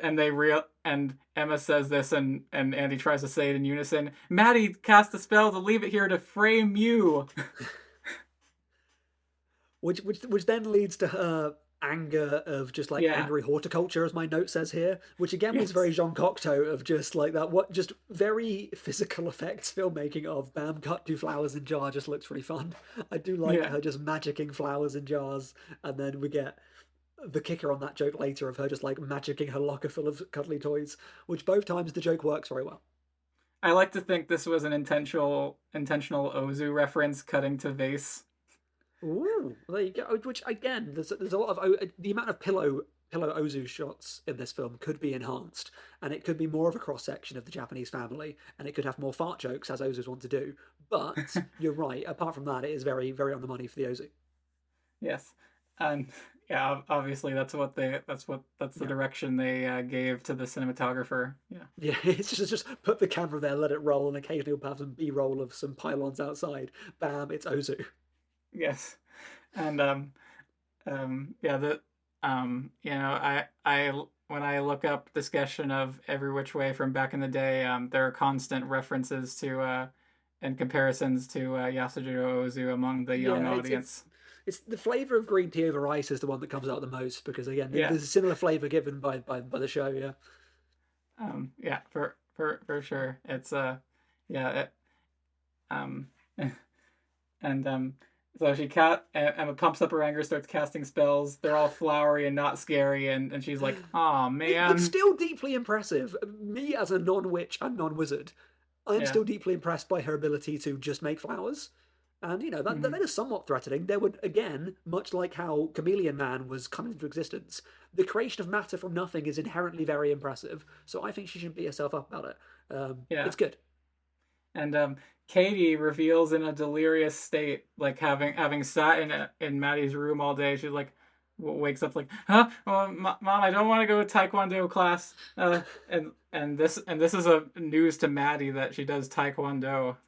and they real and Emma says this, and Andy tries to say it in unison. Maddie cast a spell to leave it here to frame you. Which then leads to her anger of just like Yeah. angry horticulture, as my note says here, which again was Yes. very Jean Cocteau of just like that, what just very physical effects filmmaking of bam, cut two flowers in jar just looks really fun. I do like Yeah. her just magicking flowers in jars, and then we get the kicker on that joke later of her just like magicking her locker full of cuddly toys, which both times the joke works very well. I like to think this was an intentional Ozu reference, cutting to vase. Ooh, well, there you go. Which again, there's a lot of the amount of pillow Ozu shots in this film could be enhanced, and it could be more of a cross section of the Japanese family, and it could have more fart jokes as Ozus want to do. But you're right. Apart from that, it is very very on the money for the Ozu. Yes, and yeah, obviously that's the Yeah, direction they gave to the cinematographer. Yeah. yeah. It's just put the camera there, let it roll, and occasionally we'll have some B-roll of some pylons outside. Bam, it's Ozu. Yes, and yeah, the you know, I when I look up discussion of Every Which Way from back in the day, there are constant references to and comparisons to Yasujiro Ozu among the young Yeah, audience. it's the flavor of green tea over ice is the one that comes out the most because again, Yeah. there's a similar flavor given by the show. Yeah. Yeah, for sure. It's yeah, um and so Emma pumps up her anger, starts casting spells. They're all flowery and not scary, and she's like, "Oh But man." still deeply impressive. Me as a non-witch and non-wizard, I am Yeah. still deeply impressed by her ability to just make flowers. And you know that Hmm. is somewhat threatening. There would again, much like how Chameleon Man was coming into existence, the creation of matter from nothing is inherently very impressive. So I think she should beat herself up about it. Yeah. It's good. And Katie reveals in a delirious state, like having sat in Maddie's room all day. She's like, wakes up like, huh? Well, mom, I don't want to go to Taekwondo class. And this is a news to Maddie that she does Taekwondo.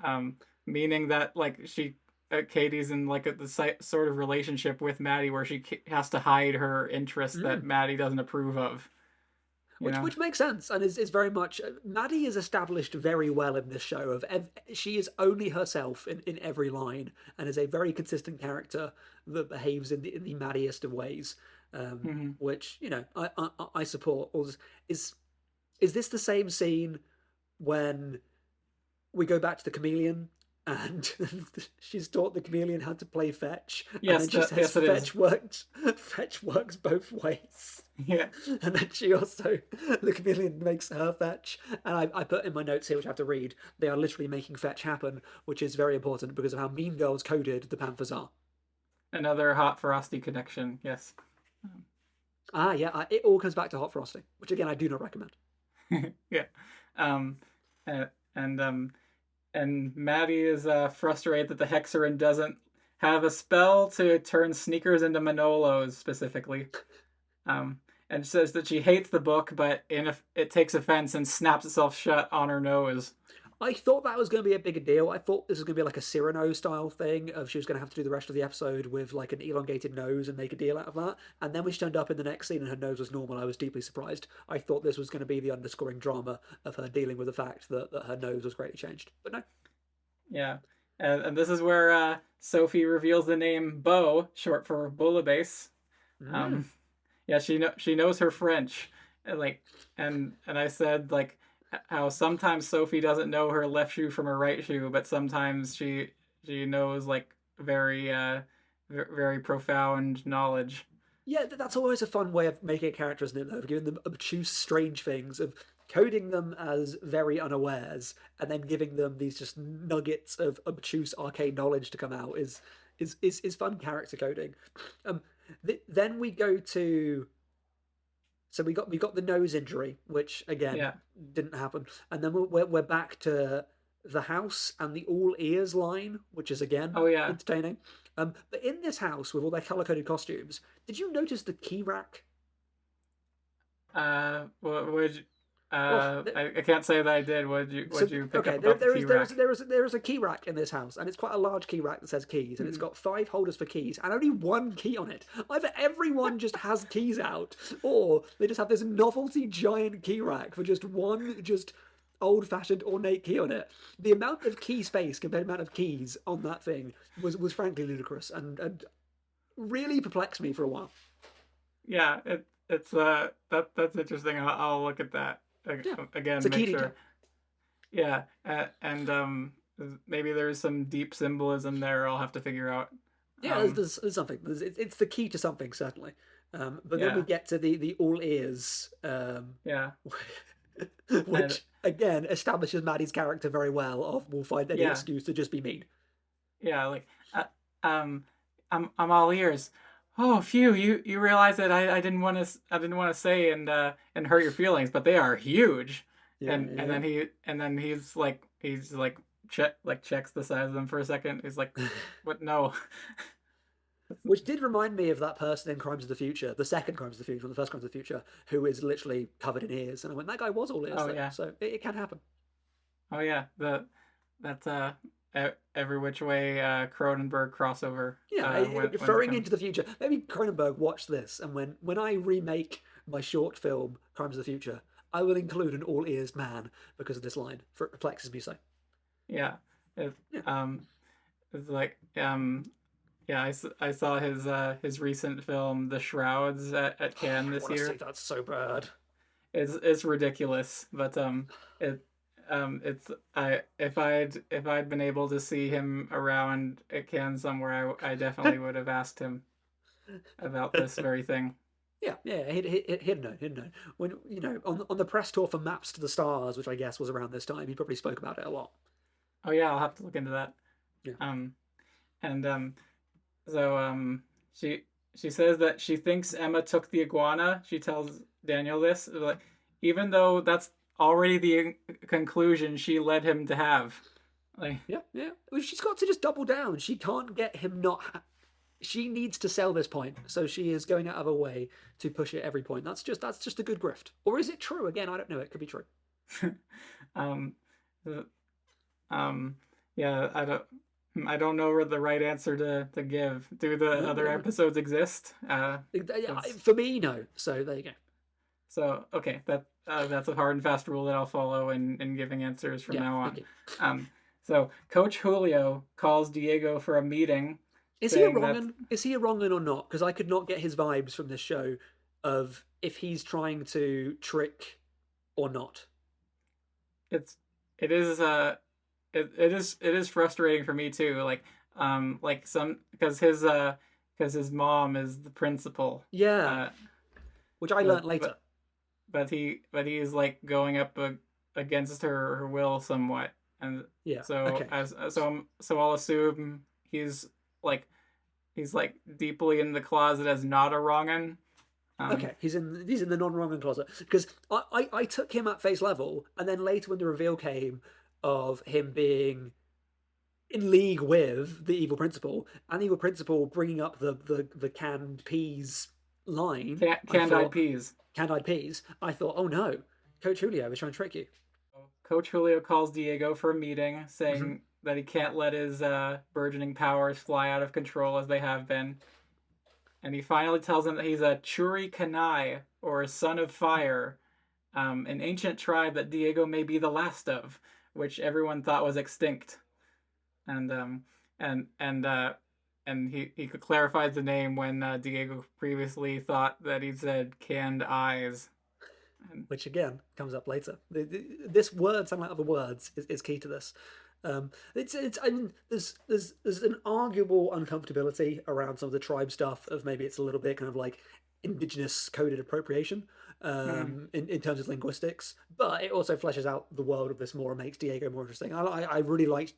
Um, Meaning that like Katie's in like the sort of relationship with Maddie where she has to hide her interests that Mm. Maddie doesn't approve of. you know. Which makes sense and is very much Maddie is established very well in this show. She is only herself in every line and is a very consistent character that behaves in the Maddiest of ways, which I support. Is this the same scene when we go back to the chameleon and she's taught the chameleon how to play fetch, and then she says fetch works both ways. Yeah. And then she also, the chameleon makes her fetch, and I put in my notes here, which I have to read, they are literally making fetch happen, which is very important because of how Mean Girls coded the Panthers are. Another Hot Frosty connection, yes. It all comes back to Hot Frosty, which again I do not recommend. Yeah. And Maddie is frustrated that the Hexerin doesn't have a spell to turn sneakers into Manolos specifically. And says that she hates the book, but it takes offense and snaps itself shut on her nose. I thought that was going to be a bigger deal. I thought this was going to be like a Cyrano style thing of she was going to have to do the rest of the episode with like an elongated nose and make a deal out of that. And then when she turned up in the next scene and her nose was normal, I was deeply surprised. I thought this was going to be the underscoring drama of her dealing with the fact that her nose was greatly changed. But no. Yeah. And this is where Sophie reveals the name Beau, short for bouillabaisse. Yeah, she knows her French. And I said like how sometimes Sophie doesn't know her left shoe from her right shoe, but sometimes she knows like very very profound knowledge. Yeah, that's always a fun way of making a character, isn't it? Though, of giving them obtuse, strange things, of coding them as very unawares, and then giving them these just nuggets of obtuse, arcane knowledge to come out is fun character coding. Then we go to. So we got the nose injury, which again didn't happen, and then we're back to the house and the all ears line, which is again entertaining. But in this house with all their color coded costumes, did you notice the key rack? I can't say that I did. Would you pick up about the key rack? There is a key rack in this house, and it's quite a large key rack that says keys, and it's got 5 holders for keys, and only 1 key on it. Either everyone just has keys out, or they just have this novelty giant key rack for just one old-fashioned ornate key on it. The amount of key space compared to the amount of keys on that thing was frankly ludicrous, and really perplexed me for a while. Yeah, it's that's interesting. I'll look at that. Again, it's a key make sure. Yeah, and maybe there's some deep symbolism there. I'll have to figure out. Yeah, there's something. It's the key to something certainly. But then we get to the all ears. Which again establishes Maddie's character very well. Of we'll find any excuse to just be mean. Yeah, like I'm all ears. Oh, phew! You realize that I didn't want to say and hurt your feelings, but they are huge. And then he's like checks the size of them for a second. He's like, what? No. Which did remind me of that person in Crimes of the Future, the second Crimes of the Future, the first Crimes of the Future, who is literally covered in ears. And I went, that guy was all ears. So it can happen. Oh yeah, that's Every Which Way Cronenberg crossover. Referring into the future. Maybe Cronenberg watched this, and when I remake my short film Crimes of the Future, I will include an all ears man because of this line. For it perplexes me so. Yeah, it's like I saw his recent film The Shrouds at Cannes this year. See, that's so bad. It's ridiculous, but if I'd been able to see him around at Cannes somewhere, I definitely would have asked him about this very thing. Yeah, he'd know. When on the press tour for Maps to the Stars, which I guess was around this time, he probably spoke about it a lot. Oh yeah, I'll have to look into that. Yeah. So she says that she thinks Emma took the iguana. She tells Daniel this, like, even though that's already the conclusion she led him to have. Like, yeah. Well, she's got to just double down. She can't get him not. She needs to sell this point, so she is going out of her way to push it every point. That's just a good grift. Or is it true? Again, I don't know. It could be true. Yeah, I don't know the right answer to give. Do the other episodes exist? For me, no. So there you go. So okay, that's a hard and fast rule that I'll follow in giving answers from Yeah, now thank on. you. So Coach Julio calls Diego for a meeting, Is he a saying that wrong'un? Is he a wrong'un or not? Because I could not get his vibes from this show of if he's trying to trick or not. it's it is it is frustrating for me too. Like some because his mom is the principal. Yeah, Uh, which I but learnt later. but but he is like going up against her will somewhat, and Yeah. so Okay. so I'll assume he's like he's like deeply in the closet as not a wrong'un. Um, Okay. He's in the non-wrong'un closet because I took him at face level, and then later when the reveal came of him being in league with the evil principal and the evil principal bringing up the canned peas line, I Canned-eyed thought peas. canned peas. I thought, oh no, Coach Julio is trying to trick you. Coach Julio calls Diego for a meeting, Hmm. saying that he can't let his burgeoning powers fly out of control as they have been. And he finally tells him that he's a Churi Kanai, or a son of fire, an ancient tribe that Diego may be the last of, which everyone thought was extinct. And and and uh, and he clarifies the name when Diego previously thought that he said canned eyes. And Which again comes up later. This word, sound like other words, is key to this. It's. I mean, there's an arguable uncomfortability around some of the tribe stuff of maybe it's a little bit kind of like indigenous coded appropriation mm, in terms of linguistics, but it also fleshes out the world of this more and makes Diego more interesting. I really liked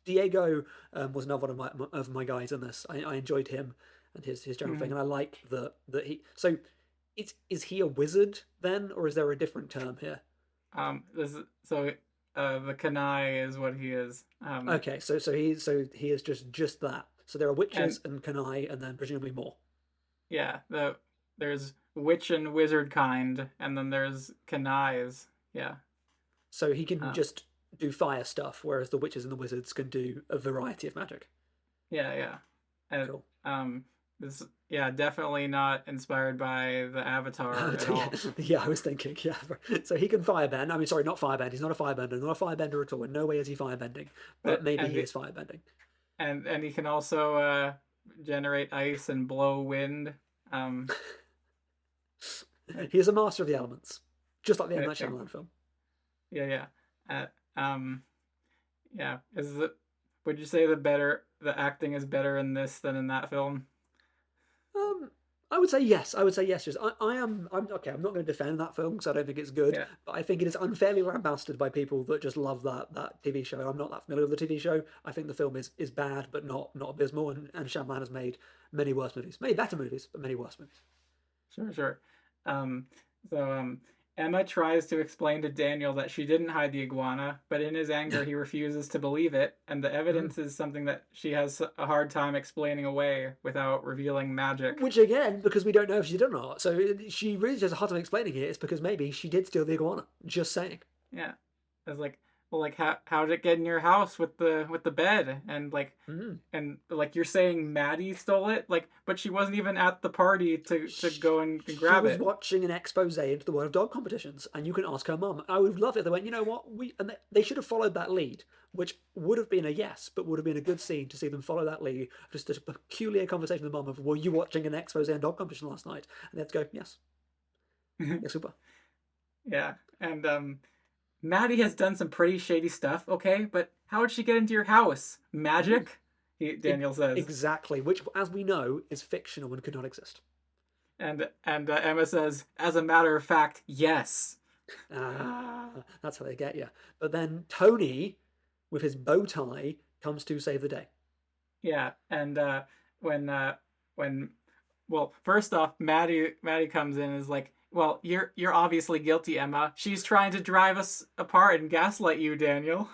Diego. Was another one of my guys in this. I enjoyed him and his general thing, mm, and I like that he so is he a wizard then, or is there a different term here? this is, so the Kanai is what he is. Okay, so he is just that. So there are And witches and Kanai, and then presumably more. yeah, there's witch and wizard kind, and then there's Kanais. Yeah. So he can Uh, just do fire stuff, whereas the witches and the wizards can do a variety of magic. yeah, yeah. And Cool. this yeah, definitely not inspired by the Avatar at all. Yeah, I was thinking, yeah. So he can firebend. I mean, sorry, not firebend. He's not a firebender. Not a firebender at all. In no way is he firebending, but But maybe he is firebending. and he can also generate ice and blow wind. Um, He is a master of the elements, just like the M. uh, Night Shyamalan film. yeah, yeah. Um, yeah. Would you say the acting is better in this than in that film? Um, I would say yes. I would say yes. Just I'm okay. I'm not going to defend that film because I don't think it's good, Yeah. but I think it is unfairly lambasted by people that just love that TV show. I'm not that familiar with the TV show. I think the film is bad, but not abysmal. And Shyamalan has made many worse movies, many better movies, but many worse movies. Sure, sure. Um, so Emma tries to explain to Daniel that she didn't hide the iguana, but in his anger, he refuses to believe it, and the Mhm. evidence is something that she has a hard time explaining away without revealing magic. Which again, because we don't know if she did or not, so she really just has a hard time explaining it. It's because maybe she did steal the iguana. Just saying. Yeah, it's like, well, like how did it get in your house with the bed? Mm. And like you're saying Maddie stole it, like, but she wasn't even at the party to go and She grab was it. watching an expose into the world of dog competitions, and you can ask her mum. I would love it if they went, you know what, they should have followed that lead, which would have been a yes, but would have been a good scene to see them follow that lead. Just a peculiar conversation with the mum of, were you watching an expose in dog competition last night? And they have to go, yes, yes, super. Yeah, and Maddie has done some pretty shady stuff, okay, but how did she get into your house? Mm. Magic? Daniel says. Exactly, which, as we know, is fictional and could not exist. And Emma says, as a matter of fact, yes. Ah, that's how they get you. But then Tony, with his bow tie, comes to save the day. Yeah, and when when well, first off, Maddie comes in and is like, "Well, you're obviously guilty, Emma. She's trying to drive us apart and gaslight you, Daniel."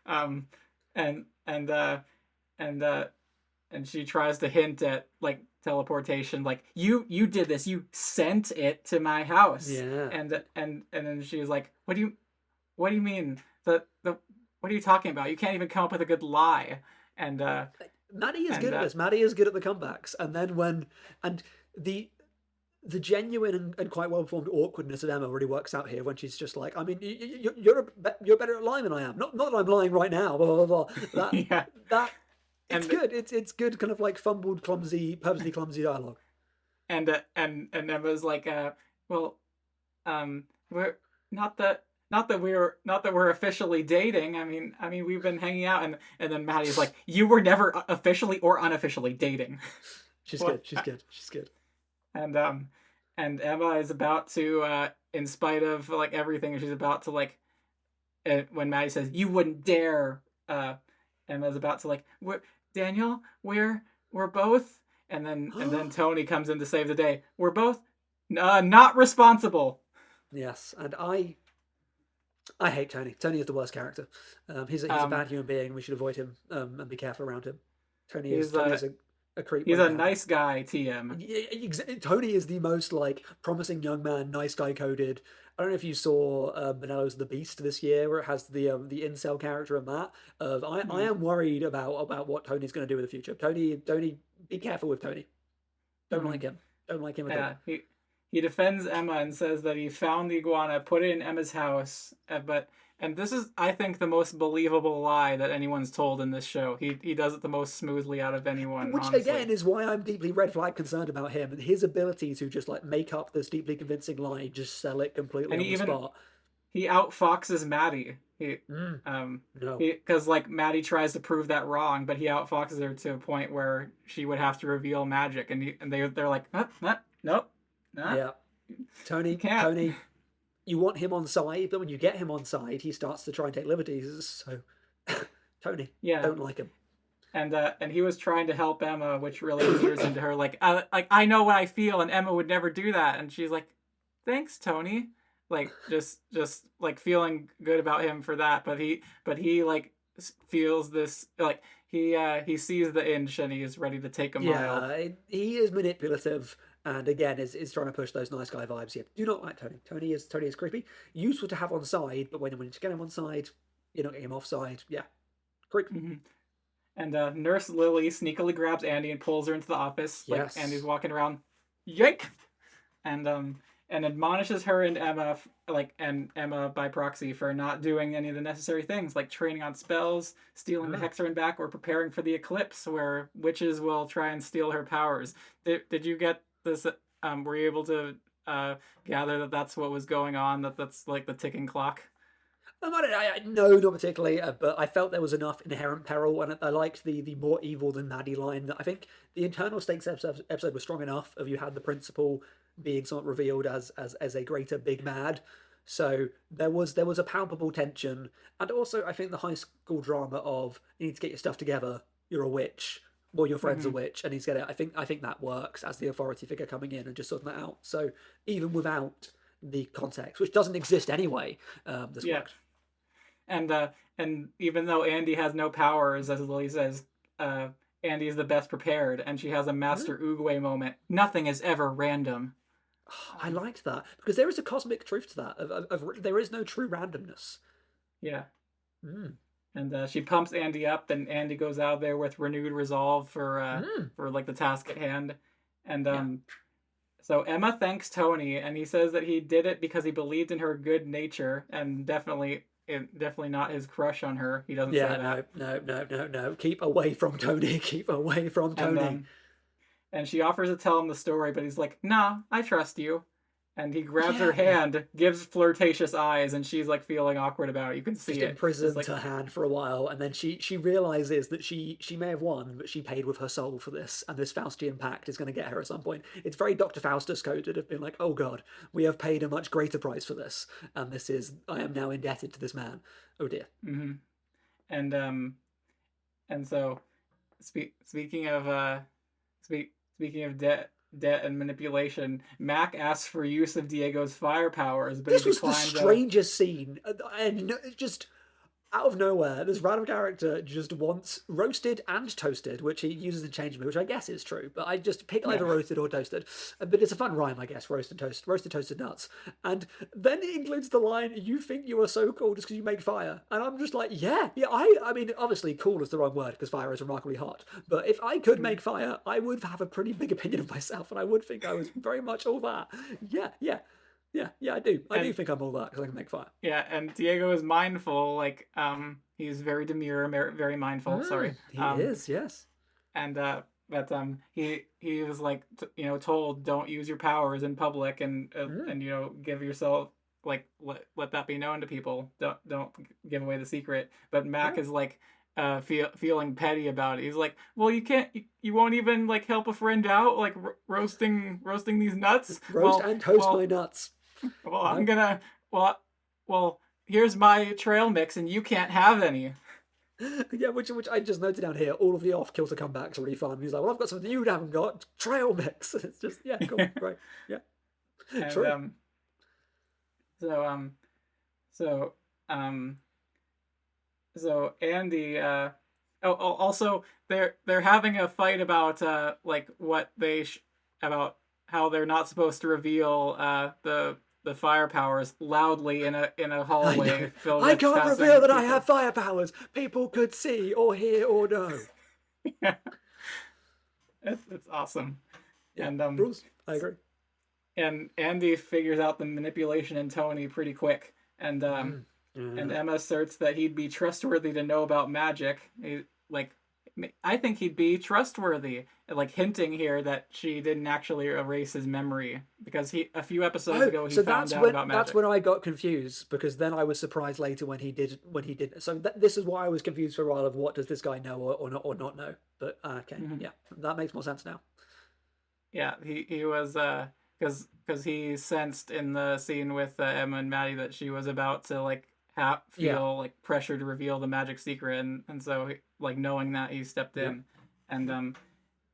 Um, and and uh, and and she tries to hint at like teleportation, like you did this, you sent it to my house, Yeah. and then she's like, what do you mean the what are you talking about? You can't even come up with a good lie, and Maddie is and good at this. Maddie is good at the comebacks. And then when and the the genuine and quite well performed awkwardness of Emma really works out here when she's just like, I mean, you're better at lying than I am. Not that I'm lying right now. Blah blah blah. That Yeah, that it's and good. It's good, kind of like fumbled, clumsy, purposely clumsy dialogue. and Emma's like, well, we're not that we're officially dating. I mean we've been hanging out, and then Maddie's like, you were never officially or unofficially dating. She's What? good. She's good. She's good. And Emma is about to, in spite of like everything, she's about to like, when Maddie says you wouldn't dare, Emma's about to like, Daniel, we're both, and then Tony comes in to save the day. We're both not responsible. Yes, and I hate Tony. Tony is the worst character. He's a bad human being. We should avoid him and be careful around him. Tony is a creep. He's a nice guy, TM. Tony is the most like promising young man, nice guy coded. I don't know if you saw Benelo's The Beast this year, where it has the incel character in that. I am worried about what Tony's going to do in the future. Tony, be careful with Tony. Don't like him. Don't like him at all. He defends Emma and says that he found the iguana, put it in Emma's house, and this is, I think, the most believable lie that anyone's told in this show. He does it the most smoothly out of anyone. Which honestly. Again is why I'm deeply red flag concerned about him and his ability to just like make up this deeply convincing lie, just sell it completely on the spot. He outfoxes Maddie. No. Because like Maddie tries to prove that wrong, but he outfoxes her to a point where she would have to reveal magic, and they're like, nope. Yeah, Tony, you want him on side, but when you get him on side, he starts to try and take liberties. So, Tony, don't like him. And he was trying to help Emma, which really gears into her like I know what I feel, and Emma would never do that, and she's like, thanks, Tony, like just like feeling good about him for that, but he like feels this like he sees the inch and he is ready to take a mile. Yeah, he is manipulative. And again, is trying to push those nice guy vibes. Yeah, do not like Tony. Tony is creepy. Useful to have on side, but when you get him on side, you're not getting him off side. Yeah, creep. Mm-hmm. And Nurse Lily sneakily grabs Andy and pulls her into the office. Yes. Like Andy's walking around, yank, and admonishes her and Emma, and Emma by proxy, for not doing any of the necessary things, like training on spells, stealing the Hexagon back, or preparing for the eclipse, where witches will try and steal her powers. Did you get this? Were you able to gather that that's what was going on? That's like the ticking clock? No, not particularly, but I felt there was enough inherent peril, and I liked the more evil than Maddie line. That I think the internal stakes episode was strong enough. Of you had the principal being somewhat revealed as a greater big mad, so there was a palpable tension, and also I think the high school drama of you need to get your stuff together. You're a witch. Well, your friend's a witch, and he's got it. I think that works as the authority figure coming in and just sorting that out. So even without the context, which doesn't exist anyway, this works. And even though Andy has no powers, as Lily says, Andy is the best prepared, and she has a Master Oogway moment. Nothing is ever random. I liked that because there is a cosmic truth to that. There is no true randomness. Yeah. And she pumps Andy up, and Andy goes out there with renewed resolve for like the task at hand. And so Emma thanks Tony, and he says that he did it because he believed in her good nature, and definitely not his crush on her. He doesn't say that. No. Keep away from Tony. Keep away from Tony. And she offers to tell him the story, but he's like, "Nah, I trust you." And he grabs her hand, gives flirtatious eyes, and she's like feeling awkward about it. You can see just it. Imprisons her hand for a while, and then she realizes that she may have won, but she paid with her soul for this, and this Faustian pact is going to get her at some point. It's very Dr. Faustus coded of being like, oh god, we have paid a much greater price for this, and I am now indebted to this man. Oh dear. Mm-hmm. And so, speaking of debt and manipulation, Mac asks for use of Diego's fire powers, but this was the strangest scene, and just out of nowhere, this random character just wants roasted and toasted, which he uses interchangeably, which I guess is true. But I just pick either Yeah. roasted or toasted. But it's a fun rhyme, I guess. Roasted toasted nuts. And then it includes the line, "You think you are so cool just because you make fire?" And I'm just like, yeah, yeah. I mean, obviously, cool is the wrong word because fire is remarkably hot. But if I could make fire, I would have a pretty big opinion of myself, and I would think I was very much all that. Yeah, yeah. Yeah, yeah, I do. I do And think I'm all that because I can make fire. yeah, and Diego is mindful, like he's very demure, very mindful, sorry. He is, yes. And but he was like told don't use your powers in public and give yourself like let that be known to people. Don't give away the secret. But Mac Yeah. is like feeling petty about it. He's like, well, you can't, you won't even like help a friend out, like roasting these nuts. Roast and toast my nuts. Well, I'm gonna well here's my trail mix and you can't have any. Yeah, which I just noted down here. All of the off-kilter comebacks are really fun. He's like, "Well, I've got something you haven't got. Trail mix." It's just yeah, cool, great, yeah, And true. so so um so Andy also they're having a fight about like what about how they're not supposed to reveal the fire powers loudly in a I hallway know. filled I with can't reveal passing that I people. have fire powers. People could see or hear or know. Yeah, it's awesome. Yeah, And rules. I agree. and Andy figures out the manipulation in Tony pretty quick, and Yeah. Emma asserts that he'd be trustworthy to know about magic. Like, I think he'd be trustworthy, like hinting here that she didn't actually erase his memory because a few episodes Oh, ago he so found out about that's magic. when I got confused because then I was surprised later when he did. So this is why I was confused for a while of what does this guy know or not know. But okay, Mm-hmm. yeah, that makes more sense now. Yeah, he was because he sensed in the scene with Emma and Maddie that she was about to like Yeah, feel like pressure to reveal the magic secret, and so like knowing that he stepped yeah, in, and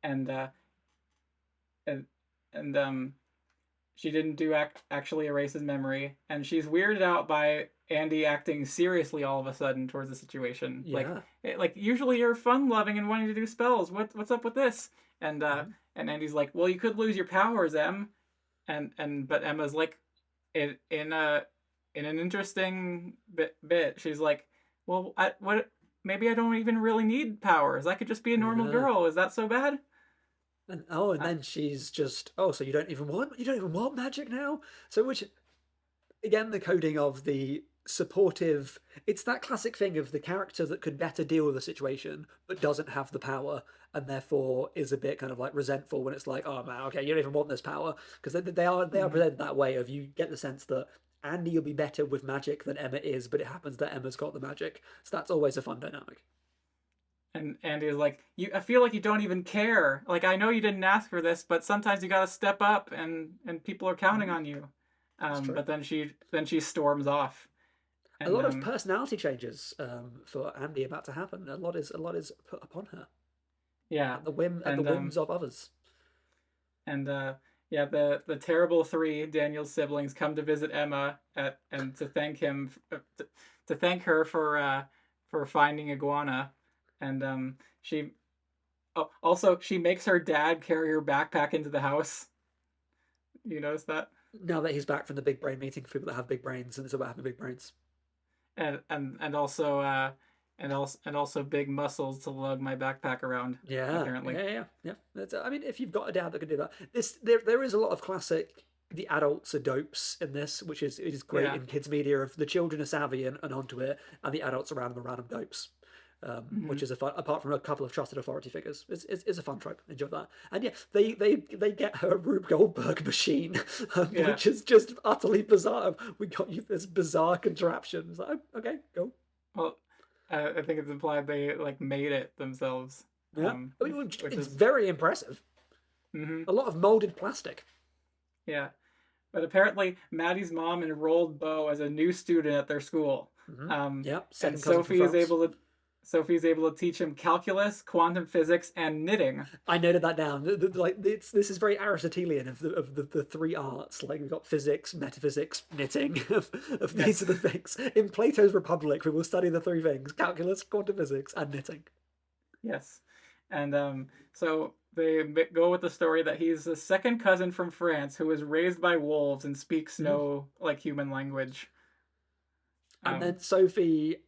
and uh and, and she didn't actually erase his memory, and she's weirded out by Andy acting seriously all of a sudden towards the situation. yeah. Like usually you're fun loving and wanting to do spells. What's up with this? And uh, Mhm. and Andy's like, well, you could lose your powers, Em. And but Emma's like, in an interesting bit, she's like, well, what? Maybe I don't even really need powers. I could just be a normal Yeah. girl. Is that so bad? And Uh, then she's just so you don't even want magic now. So which again the coding of the supportive. It's that classic thing of the character that could better deal with the situation but doesn't have the power and therefore is a bit kind of like resentful when it's like, oh man, okay, you don't even want this power because they are mhm. presented that way of you get the sense that Andy will be better with magic than Emma is, but it happens that Emma's got the magic, so that's always a fun dynamic. And Andy's like, I feel like you don't even care. Like I know you didn't ask for this, but sometimes you gotta step up, and people are counting Mm, on you. it's true. But then she storms off, A and lot of personality changes for Andy about to happen. A lot is put upon her yeah, at the and whims of others. yeah, the terrible three, Daniel's siblings, come to visit Emma and to thank to thank her for finding iguana, and she also she makes her dad carry her backpack into the house. You notice that? Now that he's back from the big brain meeting for people that have big brains, and it's about having big brains. And also and also big muscles to lug my backpack around Yeah, apparently. yeah, yeah, yeah. I mean, if you've got a dad that can do that, there is a lot of classic. The adults are dopes in this, which is great Yeah. in kids media. Of the children are savvy and onto it, and the adults around them are random dopes. Which Hmm. is a fun, apart from a couple of trusted authority figures, it's a fun trope. Enjoy that, and yeah, they get her Rube Goldberg machine, Yeah. which is just utterly bizarre. We got you this bizarre contraption. It's like, oh, okay, go. Well, I think it's implied they like made it themselves, Yeah, I mean, which it's is very impressive. hmm A lot of molded plastic. yeah. But apparently, Maddie's mom enrolled Beau as a new student at their school, Hmm. um, Yeah, and second cousin from Sophie is France. able to Sophie's able to teach him calculus, quantum physics, and knitting. I noted that down. Like this is very Aristotelian of the three arts. Like we've got physics, metaphysics, knitting. Of these are the things. In Plato's Republic, we will study the three things: calculus, quantum physics, and knitting. Yes. And so they go with the story that he's a second cousin from France who was raised by wolves and speaks no like human language. And then Sophie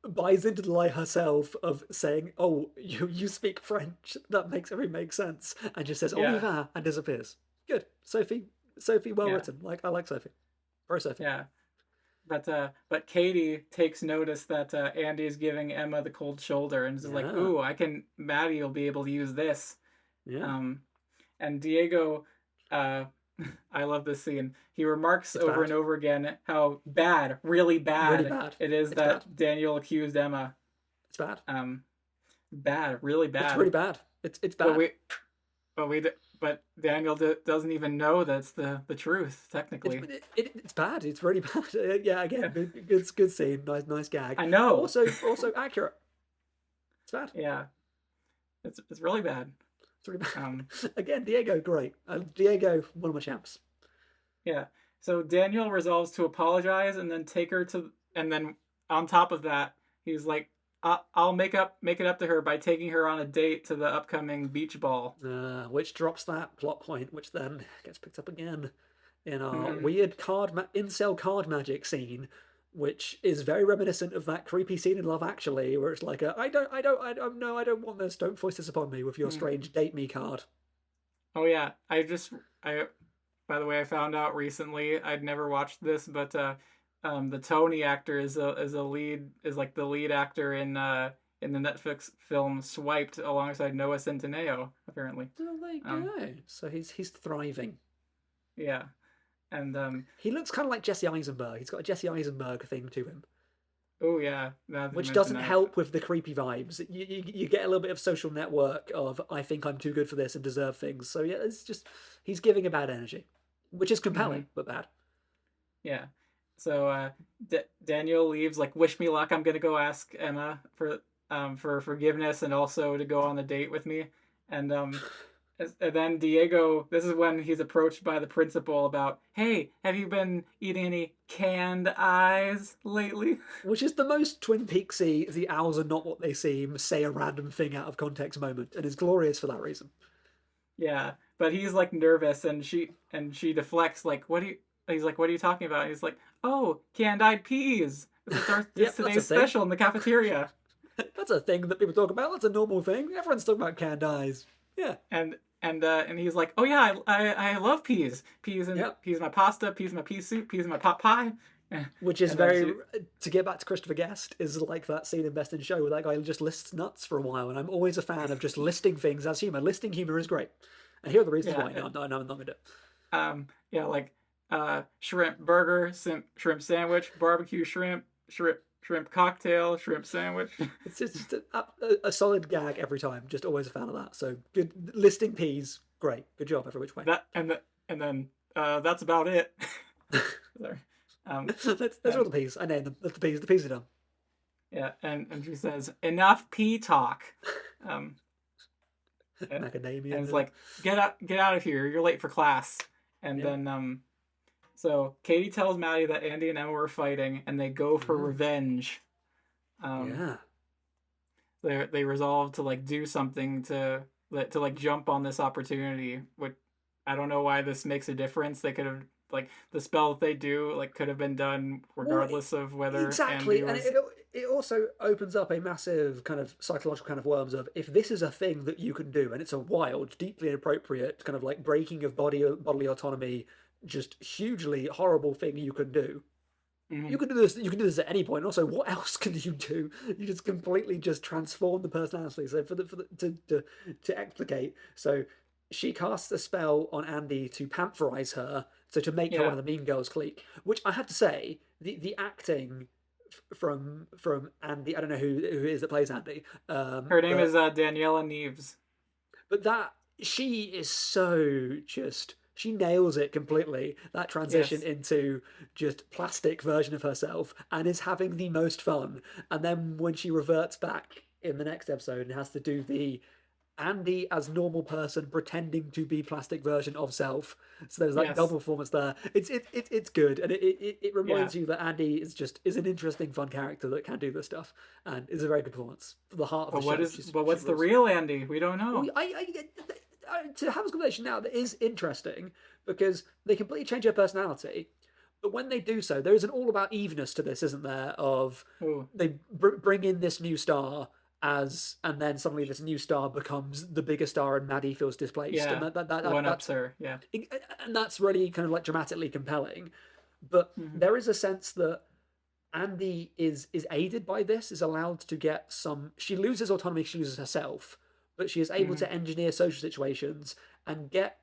buys into the lie herself of saying, "Oh, you speak French. That makes everything make sense," and just says "au revoir" and disappears. Good, Sophie. Sophie, well written. Like I like Sophie. Pro Sophie. Yeah. But Katie takes notice that Andy is giving Emma the cold shoulder and is like, "Ooh, Maddie will be able to use this." Yeah. And Diego, I love this scene. He remarks over and over again how really bad it is that Daniel accused Emma. It's bad. Bad, really bad. It's really bad. It's bad. But Daniel doesn't even know that's the truth. Technically, it's bad. It's really bad. Yeah, again, good scene. Nice gag. I know. Also accurate. It's bad. Yeah, it's really bad. It's really bad. Again, Diego, great. Diego, one of my champs. Yeah. So Daniel resolves to apologize and then take her to, and then on top of that, he's like, I'll make it up to her by taking her on a date to the upcoming beach ball. Which drops that plot point, which then gets picked up again in our weird incel card magic scene, which is very reminiscent of that creepy scene in Love Actually, where it's like I don't want this. Don't force this upon me with your strange date me card. Oh yeah, by the way, I found out recently. I'd never watched this, but the Tony actor is the lead actor in the Netflix film Swiped alongside Noah Centineo, apparently. Oh, there you go. So he's thriving. Yeah, and he looks kind of like Jesse Eisenberg. He's got a Jesse Eisenberg thing to him. Oh yeah, which doesn't help with the creepy vibes. You get a little bit of Social Network of I think I'm too good for this and deserve things. So yeah, it's just he's giving a bad energy, which is compelling but bad. Yeah. So Daniel leaves like, wish me luck. I'm gonna go ask Emma for forgiveness and also to go on the date with me. And then Diego, this is when he's approached by the principal about, hey, have you been eating any canned eyes lately? Which is the most Twin Peaksy, the owls are not what they seem, say a random thing out of context moment, and is glorious for that reason. Yeah, but he's like nervous, and she deflects like, he's like, what are you talking about? And he's like, oh, canned-eyed peas. It's today's special in the cafeteria. That's a thing that people talk about. That's a normal thing. Everyone's talking about canned eyes. Yeah. And he's like, oh yeah, I love peas. Peas in my pasta, peas in my pea soup, peas in my pot pie. Which is very, to get back to Christopher Guest, is like that scene in Best in Show where that guy just lists nuts for a while. And I'm always a fan of just listing things as humor. Listing humor is great. And here are the reasons why. No, I'm not going to do it. Yeah, like shrimp burger, shrimp sandwich, barbecue shrimp cocktail, shrimp sandwich. It's just a solid gag every time. Just always a fan of that. So good listing peas. Great. Good job every which way. And then that's about it. Sorry. Those are the peas. I named them. That's the peas. The peas are done. Yeah, and she says, enough pea talk. Macadamia. And it's like, get out of here. You're late for class. And then so Katie tells Maddie that Andy and Emma were fighting, and they go for revenge. They resolve to like do something to like jump on this opportunity. Which I don't know why this makes a difference. They could have like the spell that they do like could have been done regardless of whether exactly. Andy was... And it also opens up a massive kind of psychological kind of worms of if this is a thing that you can do, and it's a wild, deeply inappropriate kind of like breaking of bodily autonomy. Just hugely horrible thing you can do. You can do this. You can do this at any point. And also, what else can you do? You just completely just transform the personality. So to explicate, so she casts a spell on Andy to pantherize her, so to make her one of the Mean Girls clique. Which I have to say, the acting from Andy, I don't know who it is that plays Andy. Her name is Daniela Neves. But she is so just She nails it completely. That transition Yes. into just plastic version of herself, and is having the most fun. And then when she reverts back in the next episode and has to do the Andy as normal person pretending to be plastic version of self. So there's that Yes. double performance there. It's good, and it Yeah. reminds you that Andy is an interesting, fun character that can do this stuff, and is a very good performance for the heart of the show. But She what's the rules. real Andy? We don't Well, know. to have this conversation now that is interesting because they completely change her personality. But when they do so, there is an all about evenness to this, isn't there? Of Ooh. they bring in this new star and then suddenly this new star becomes the bigger star, and Maddie feels displaced, and Yeah. One ups her. Yeah. and that's really kind of like dramatically compelling. But there is a sense that Andy is aided by this, is allowed to get some. She loses autonomy, she loses herself, but she is able to engineer social situations and get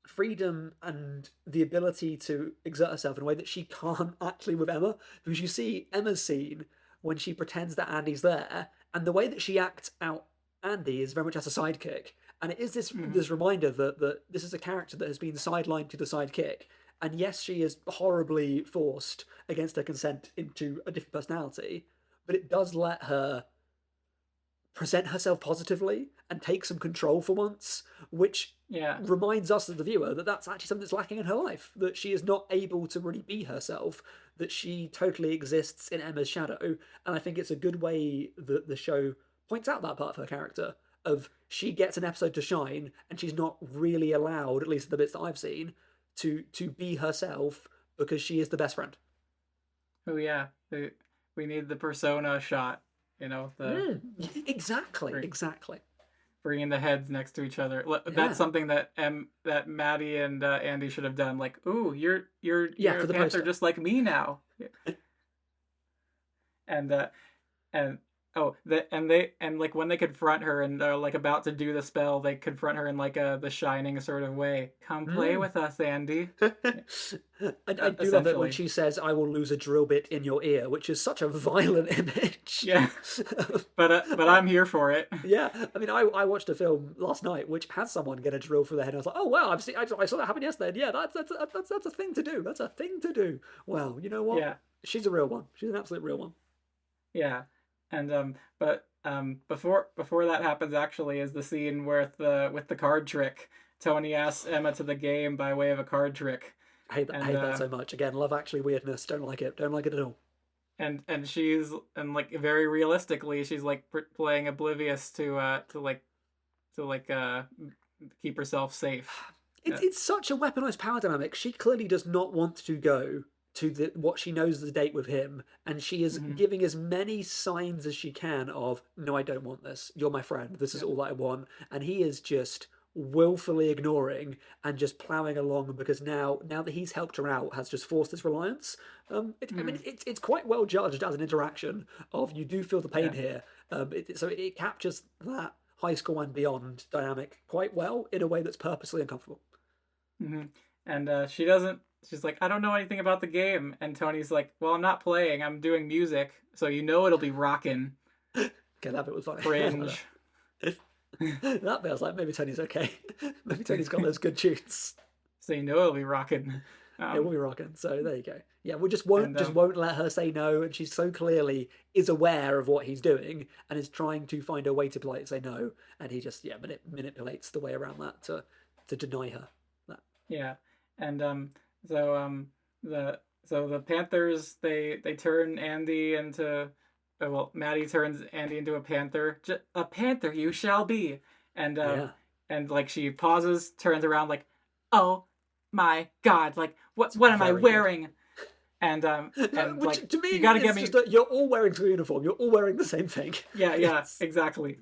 freedom and the ability to exert herself in a way that she can't actually with Emma. Because you see Emma's scene when she pretends that Andy's there, and the way that she acts out Andy is very much as a sidekick. And it is this reminder that this is a character that has been sidelined to the sidekick. And yes, she is horribly forced against her consent into a different personality, but it does let her present herself positively and take some control for once, which Yeah. reminds us as the viewer that that's actually something that's lacking in her life, that she is not able to really be herself, that she totally exists in Emma's shadow. And I think it's a good way that the show points out that part of her character, of she gets an episode to shine and she's not really allowed, at least the bits that I've seen, to be herself because she is the best friend. Oh yeah. We need the persona shot. The Exactly. bringing the heads next to each other. Yeah. That's something that that Maddie and Andy should have done. Like, ooh, you're Yeah, a for the panther poster. just like me now. and and like when they confront her and are like about to do the spell, they confront her in like the Shining sort of way. Come play with us, Andy. I do love it when she says, "I will lose a drill bit in your ear," which is such a violent image. Yeah, but I'm here for it. Yeah, I mean, I watched a film last night which had someone get a drill through their head. And I was like, "Oh wow, I saw that happen yesterday." And yeah, that's a thing to do. That's a thing to do. Wow, you know what? Yeah, she's a real one. She's an absolute real one. yeah, and before that happens, actually, is the scene where with the card trick. Tony asks Emma to the game by way of a card trick. I hate that so much. Again, Love Actually weirdness. Don't like it. Don't like it at all. And like very realistically, she's like playing oblivious to keep herself safe. It's such a weaponized power dynamic. She clearly does not want to go to what she knows is the date with him, and she is giving as many signs as she can of, no, I don't want this. You're my friend. This is all that I want. And he is just willfully ignoring and just ploughing along because now that he's helped her out, has just forced this reliance. I mean, it's quite well judged as an interaction of, you do feel the pain here. So it captures that high school and beyond dynamic quite well in a way that's purposely uncomfortable. And she's like, I don't know anything about the game. And Tony's like, well, I'm not playing. I'm doing music. So it'll be rockin'. Okay, that bit was funny. Cringe. That feels like maybe Tony's okay. Maybe Tony's got those good tunes. So it'll be rockin'. It will be rocking. So there you go. Yeah, we just won't let her say no, and she so clearly is aware of what he's doing and is trying to find a way to politely say no, and he just manipulates the way around that to deny her that. Yeah, and the Panthers they turn Andy into Maddie turns Andy into a panther. A panther you shall be. And and like she pauses, turns around like, oh my God, like what am I wearing? Good. And which, like to me, you gotta get me. You're all wearing the uniform. You're all wearing the same thing. Yeah, exactly.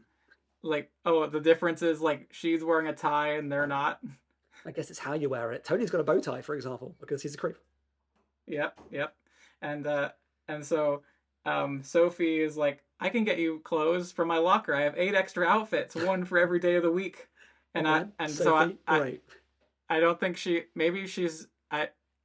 Like, oh, the difference is like she's wearing a tie and they're not. I guess it's how you wear it. Tony's got a bow tie, for example, because he's a creep. Yep. And so Sophie is like, I can get you clothes from my locker. I have 8 extra outfits, one for every day of the week. And Sophie, I don't think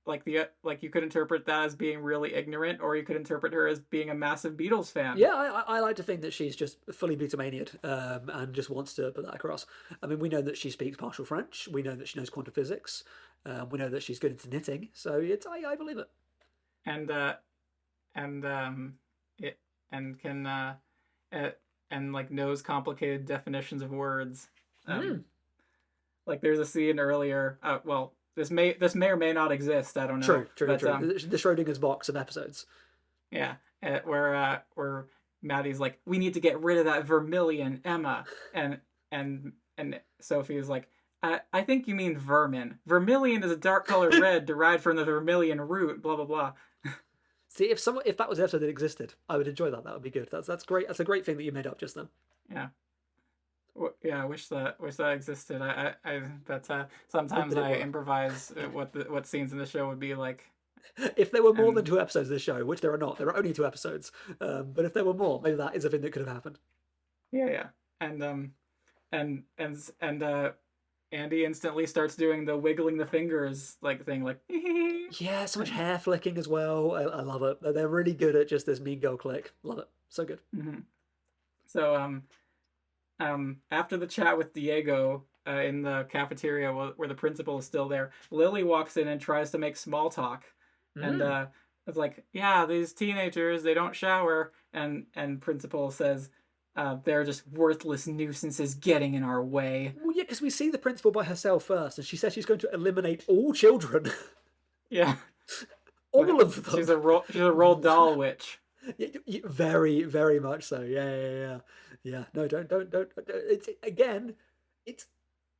like you could interpret that as being really ignorant, or you could interpret her as being a massive Beatles fan. Yeah, I like to think that she's just fully Beatlemaniaed, and just wants to put that across. I mean, we know that she speaks partial French. We know that she knows quantum physics. We know that she's good into knitting. So I believe it. And and it and can and like knows complicated definitions of words. Like there's a scene earlier. Well, this may or may not exist. I don't know. True. The Schrodinger's box of episodes. Yeah, where Maddie's like, we need to get rid of that vermilion, Emma, and Sophie is like, I think you mean vermin. Vermilion is a dark colored red derived from the vermilion root. Blah blah blah. See, if that was an episode that existed, I would enjoy that. That would be good. That's great. That's a great thing that you made up just then. Yeah. Yeah, I wish that existed. Sometimes I improvise what scenes in the show would be like. If there were more than 2 episodes of the show, which there are not, there are only 2 episodes. But if there were more, maybe that is a thing that could have happened. Yeah, and Andy instantly starts doing the wiggling the fingers like thing, like yeah, so much hair flicking as well. I love it. They're really good at just this mean girl click. Love it. So good. Mm-hmm. So after the chat with Diego in the cafeteria where the principal is still there, Lily walks in and tries to make small talk, and it's like, yeah, these teenagers, they don't shower, and principal says, they're just worthless nuisances getting in our way. Well, yeah, because we see the principal by herself first, and she says she's going to eliminate all children. Yeah, all of them. She's a Roald Dahl witch. Yeah, very, very much so. Yeah. No, don't.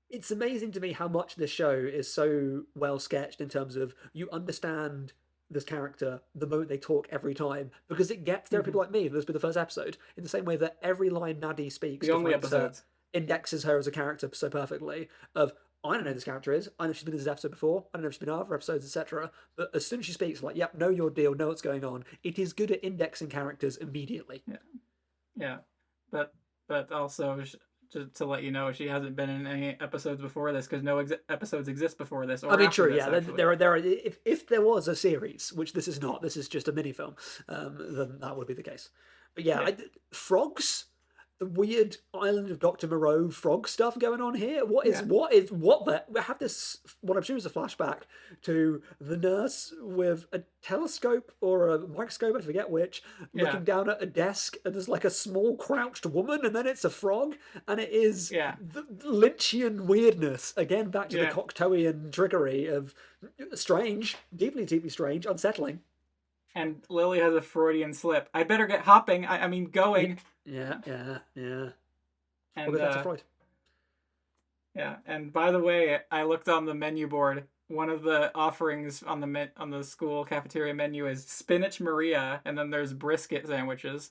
It's amazing to me how much this show is so well sketched in terms of you understand this character the moment they talk every time, because it gets there are people like me. This will be the first episode, in the same way that every line Maddie speaks, the only episodes, indexes her as a character so perfectly. Of, I don't know who this character is. I know she's been in this episode before. I don't know if she's been in other episodes, etc. But as soon as she speaks, like, yep, know your deal, know what's going on. It is good at indexing characters immediately. Yeah. But also, to let you know, she hasn't been in any episodes before this, because no episodes exist before this. Or I mean, true, this, yeah. There are. If there was a series, which this is not, this is just a mini film, then that would be the case. But yeah. Frogs. The weird Island of Dr. Moreau frog stuff going on here. What the? We have this, what I'm sure is a flashback to the nurse with a telescope or a microscope, I forget which, looking down at a desk, and there's like a small crouched woman, and then it's a frog, and it is the Lynchian weirdness. Again, back to the Cocteauian trickery of strange, deeply, deeply strange, unsettling. And Lily has a Freudian slip. I better get hopping. I mean, going. Yeah. And we'll go back to Freud. Yeah, and by the way, I looked on the menu board. One of the offerings on the school cafeteria menu is spinach Maria, and then there's brisket sandwiches.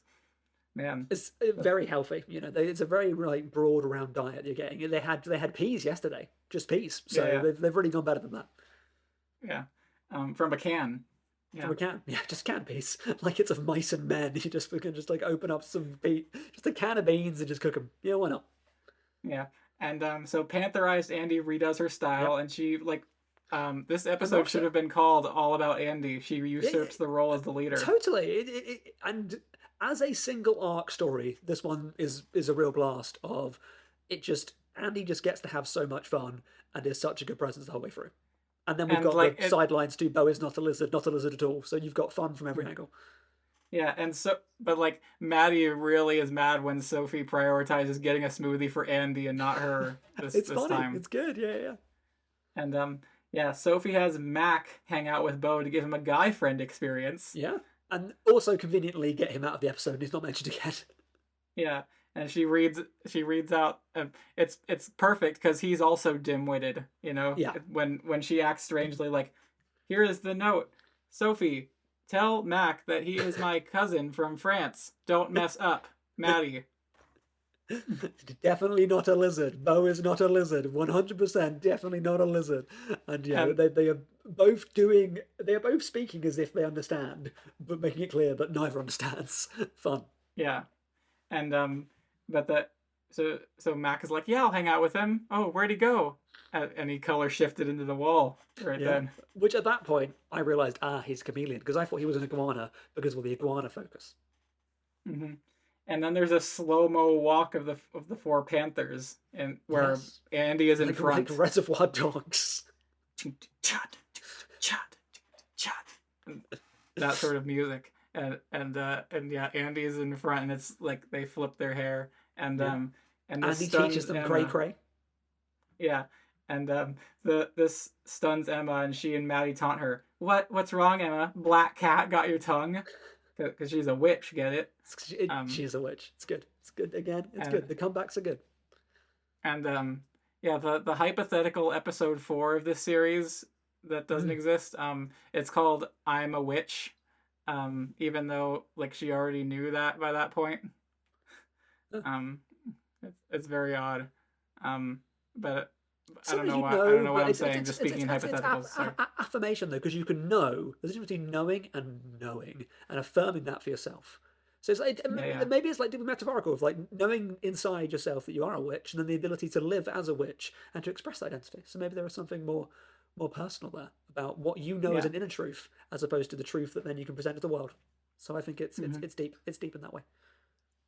Man, it's very healthy. You know, it's a very like broad round diet you're getting. They had peas yesterday, just peas. So they've really gone better than that. Yeah, from a can. Yeah. From a can, just canned peas. Like it's of mice and men. We can just like open up just a can of beans and just cook them. Yeah, why not? Yeah, and so Pantherized Andy redoes her style, and she like, this episode should have been called All About Andy. She usurps the role as the leader. Totally, and as a single arc story, this one is a real blast of it. Just Andy just gets to have so much fun and is such a good presence the whole way through. And then we've got like, the sidelines to Beau is not a lizard at all. So you've got fun from every angle. Yeah, and but like Maddie really is mad when Sophie prioritizes getting a smoothie for Andy and not her this funny. time. It's good, yeah. And Sophie has Mac hang out with Beau to give him a guy friend experience. Yeah, and also conveniently get him out of the episode and he's not mentioned again. Yeah. And she reads out. It's perfect because he's also dim-witted. You know. Yeah. When she acts strangely, like, here is the note, Sophie, tell Mac that he is my cousin from France. Don't mess up, Maddie. Definitely not a lizard. Beau is not a lizard. 100% definitely not a lizard. And they are both speaking as if they understand, but making it clear that neither understands. Fun. Yeah, and but so Mac is like, yeah, I'll hang out with him. Oh, where'd he go? And he color shifted into the wall right Yeah. then. Which at that point I realized, he's a chameleon because I thought he was an iguana because of the iguana focus. Hmm. And then there's a slow mo walk of the four panthers, and where Yes. Andy is in Like front. Reservoir Dogs. That sort of music, and yeah, Andy is in front, and it's like they flip their hair, and Yeah. and Andy teaches them cray cray. Yeah, and this stuns Emma, and she and Maddie taunt her. What's wrong, Emma? Black cat got your tongue? Because she's a witch. Get it? She's a witch. It's good. It's good again. It's and, good. The comebacks are good. And yeah, the hypothetical episode 4 of this series that doesn't exist. It's called I'm a Witch. Even though like she already knew that by that point. It's very odd. But I don't know why. I don't know what I'm saying. Just speaking in hypotheticals. It's affirmation though, because you can know. There's a difference between knowing and affirming that for yourself. So it's like maybe it's like metaphorical of like knowing inside yourself that you are a witch, and then the ability to live as a witch and to express that identity. So maybe there is something more personal there about what you know as an inner truth, as opposed to the truth that then you can present to the world. So I think it's deep. It's deep in that way.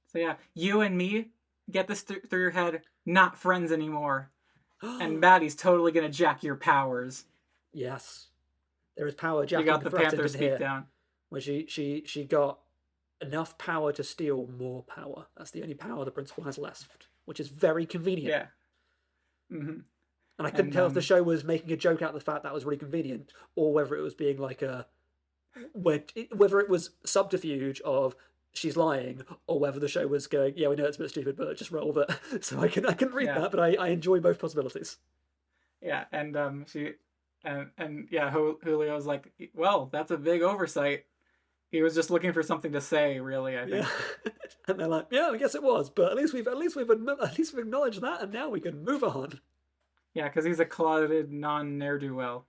So yeah, you and me, get this through your head. Not friends anymore. And Maddie's totally gonna jack your powers. Yes, there is power jacking. You got the Panther speak down. Where she got enough power to steal more power. That's the only power the principal has left, which is very convenient. Yeah. Mm-hmm. And I couldn't tell if the show was making a joke out of the fact that was really convenient, or whether it was being like whether it was subterfuge of she's lying, or whether the show was going, yeah, we know it's a bit stupid, but just roll with it. So I couldn't read that, but I enjoy both possibilities. Yeah, and Julio's like, well, that's a big oversight. He was just looking for something to say, really. I think. Yeah. And they're like, yeah, I guess it was, but at least we've acknowledged that, and now we can move on. Yeah, because he's a closeted non-ne'er-do-well.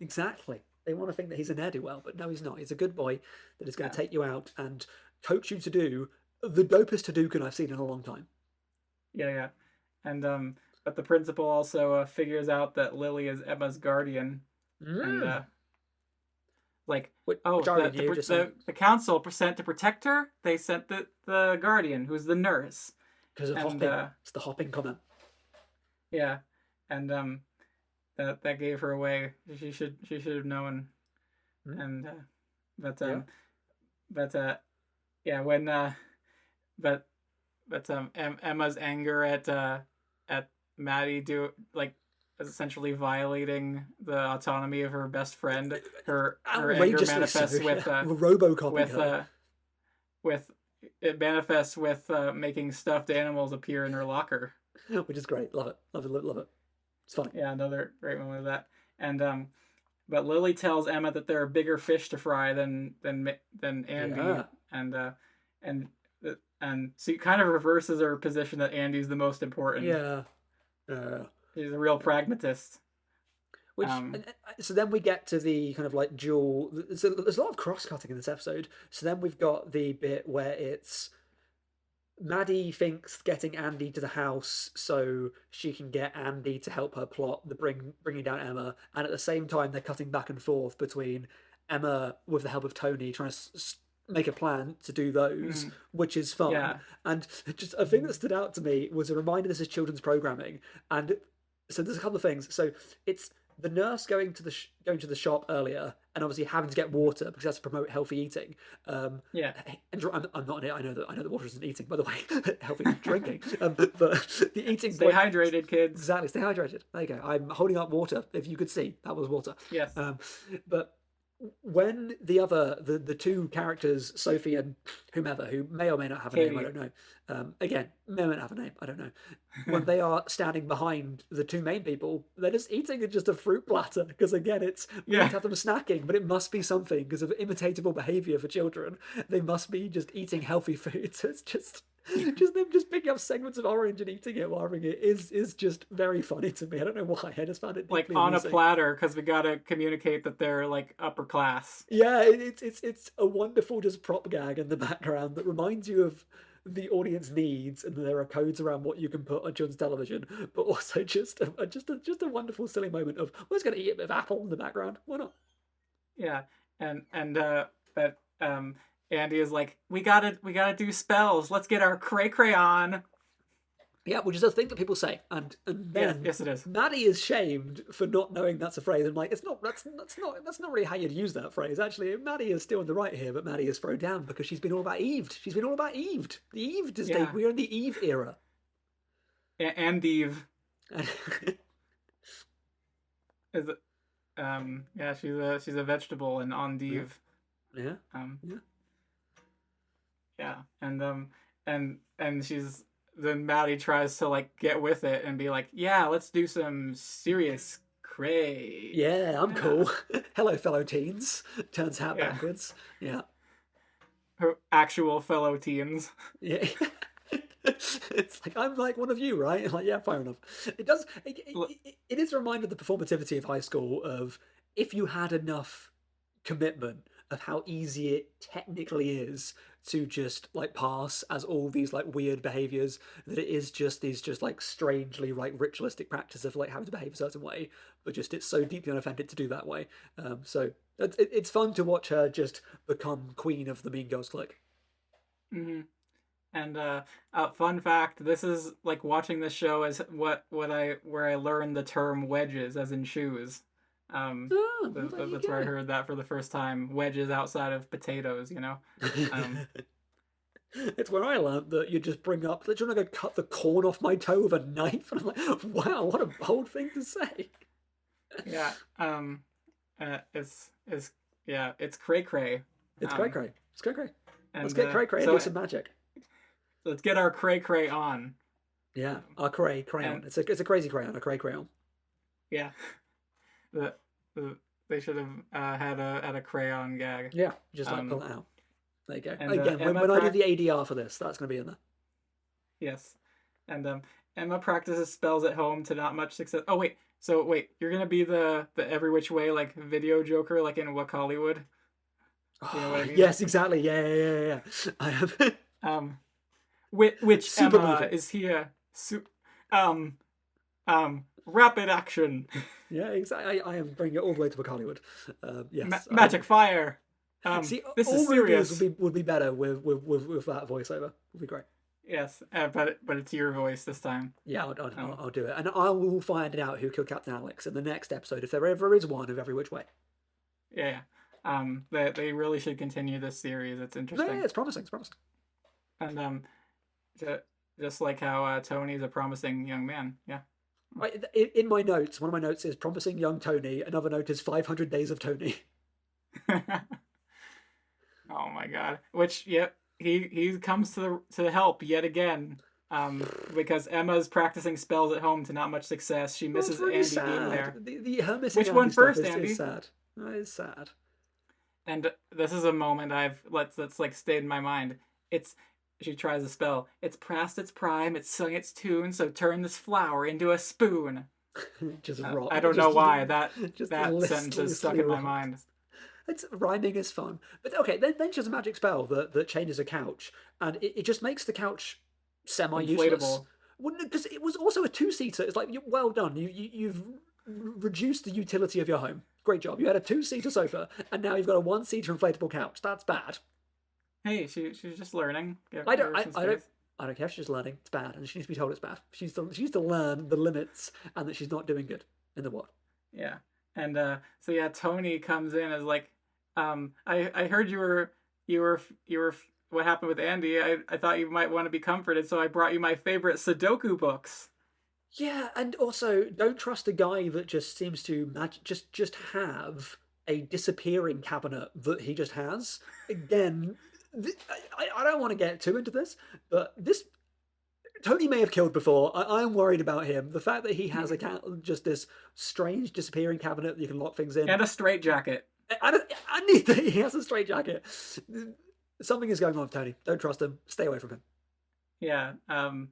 Exactly. They want to think that he's a ne'er-do-well, but no, he's not. He's a good boy that is going to take you out and coach you to do the dopest Hadouken I've seen in a long time. Yeah. And but the principal also figures out that Lily is Emma's guardian, and the council sent to protect her. They sent the guardian, who's the nurse. Because of hopping. It's the hopping comment. Yeah, and that gave her away. She should have known. And Emma's anger at Maddie essentially violating the autonomy of her best friend. Her anger manifests with RoboCop it manifests with making stuffed animals appear in her locker, which is great. Love it. It's funny. Yeah, another great moment of that. And but Lily tells Emma that there are bigger fish to fry than Andy, and so it kind of reverses her position that Andy's the most important. Yeah. He's a real pragmatist. Which so then we get to the kind of like dual. There's a lot of cross-cutting in this episode. So then we've got the bit where it's Maddie thinks getting Andy to the house so she can get Andy to help her plot the bringing down Emma, and at the same time they're cutting back and forth between Emma with the help of Tony trying to make a plan to do those, which is fun. Yeah. And just a thing that stood out to me was a reminder this is children's programming, and so there's a couple of things. So it's the nurse going to the shop earlier, and obviously having to get water because that's to promote healthy eating. And I'm not in it. I know that water isn't eating, by the way. Healthy drinking, but the eating. Stay hydrated, kids. Exactly, stay hydrated. There you go. I'm holding up water. If you could see, that was water. Yes. But when the two characters, Sophie and whomever, who may or may not have a name, I don't know. Again, may or may not have a name, I don't know. When they are standing behind the two main people, they're just eating just a fruit platter, because again, we need to have them snacking, but it must be something because of imitatable behaviour for children. They must be just eating healthy food. So it's just them just picking up segments of orange and eating it while having it is just very funny to me. I don't know why. I just found it like on amusing. A platter, because we gotta communicate that they're like upper class. Yeah, it's a wonderful just prop gag in the background that reminds you of the audience needs, and there are codes around what you can put on children's television, but also just a wonderful silly moment of we're just going to eat a bit of apple in the background. Why not? Yeah, but Andy is like, we gotta do spells. Let's get our cray on. Yeah, which is a thing that people say, and then Yes, it is. Maddie is shamed for not knowing that's a phrase. I'm like, it's not. That's not really how you'd use that phrase. Actually, Maddie is still in the right here, but Maddie is thrown down because she's been all about Eve. She's been all about Eve. The Eve is Yeah. we're in the Eve era. And Eve is yeah, she's a vegetable and endive. Yeah. Yeah, and she's then Maddie tries to like get with it and be like, yeah, let's do some serious cray. Yeah, I'm cool. Hello, fellow teens. Turns hat Yeah. backwards. Yeah. Her actual fellow teens. Yeah. It's like, I'm like one of you, right? Like, yeah, fair enough. It does. It is a reminder of the performativity of high school. Of if you had enough commitment, of how easy it technically is to just like pass as all these like weird behaviors, that it is just these just like strangely like ritualistic practice of like having to behave a certain way, but just it's so deeply unoffended to do that way. So it's fun to watch her just become queen of the Mean Girls clique. Mm-hmm. And fun fact: this is like watching this show is where I learned the term wedges, as in shoes. That's where I heard that for the first time. Wedges outside of potatoes, you know. It's where I learned that you just bring up, that you're not going to cut the corn off my toe with a knife. And I'm like, wow, what a bold thing to say. Yeah. It's cray cray. It's cray cray. It's cray cray. And, let's get cray cray and do some magic. Let's get our cray cray on. Yeah, our crayon. It's a crazy crayon, a crayon. Yeah. They should have had a crayon gag. Yeah, just like pull it out. There you go. And, again, when I do the ADR for this, that's going to be in there. Yes, and Emma practices spells at home to not much success. Oh wait, you're gonna be the every which way like video joker like in Hollywood. You know what I mean? Yes, exactly. Yeah. I have. Which Super Emma movie. is here? Rapid action. Yeah, exactly. I am bringing it all the way to Hollywood. Yes. Magic fire. See, this all is serious. would be better with that voiceover. Would be great. Yes, but it's your voice this time. Yeah, I'll do it, and I will find out who killed Captain Alex in the next episode if there ever is one of Every Which Way. Yeah. They really should continue this series. It's interesting. Yeah, it's promising. It's promising. And just like how Tony's a promising young man. Yeah. In my notes, one of my notes is promising young Tony. Another note is 500 days of Tony. Oh my god! Which he comes to help yet again. Because Emma's practicing spells at home to not much success. She misses really Andy sad. being there. Her missing Which Andy one first, is Andy? sad. That is sad. And this is a moment that's like stayed in my mind. She tries a spell. It's past its prime. It's sung its tune. So turn this flower into a spoon. Just I don't know why that sentence is stuck in my mind. It's rhyming is fun, but okay. Then she has a magic spell that changes a couch, and it just makes the couch semi-useless. Because it was also a two-seater. It's like, well done. You've reduced the utility of your home. Great job. You had a two-seater sofa, and now you've got a one-seater inflatable couch. That's bad. Hey, she's just learning. I don't care if she's learning. It's bad, and she needs to be told it's bad. She needs to learn the limits and that she's not doing good in the what. Yeah, and so yeah, Tony comes in as like, I heard you were what happened with Andy. I thought you might want to be comforted, so I brought you my favorite Sudoku books. Yeah, and also don't trust a guy that just seems to just have a disappearing cabinet that he just has. Again. I don't want to get too into this, but Tony may have killed before. I'm worried about him. The fact that he has just this strange disappearing cabinet that you can lock things in, and a straitjacket. I need that he has a straitjacket. Something is going on with Tony. Don't trust him. Stay away from him. Yeah. And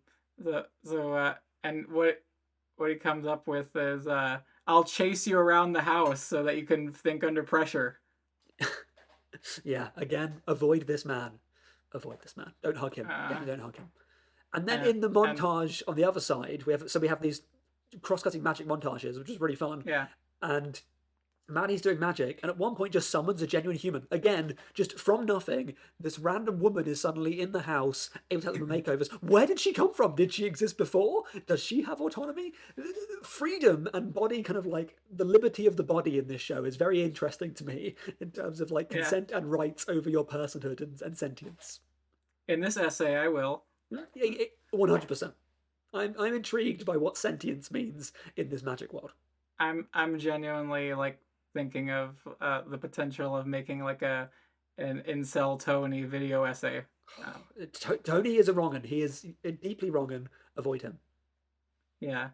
what he comes up with is, I'll chase you around the house so that you can think under pressure. Yeah, again, avoid this man. avoid this man. Don't hug him. Uh, Definitely don't hug him. And then and in the and montage on the other side, we have these cross-cutting magic montages, which is really fun. yeah, And Maddie's doing magic, and at one point just summons a genuine human. Again, just from nothing, this random woman is suddenly in the house, able to help them with makeovers. Where did she come from? Did she exist before? Does she have autonomy? Freedom and body, kind of like the liberty of the body in this show is very interesting to me in terms of like yeah. consent and rights over your personhood and sentience. In this essay, I will. 100%. I'm intrigued by what sentience means in this magic world. I'm genuinely like thinking of the potential of making like an incel Tony video essay. Tony is a wrong'un. He is deeply wrong'un. Avoid him. Yeah,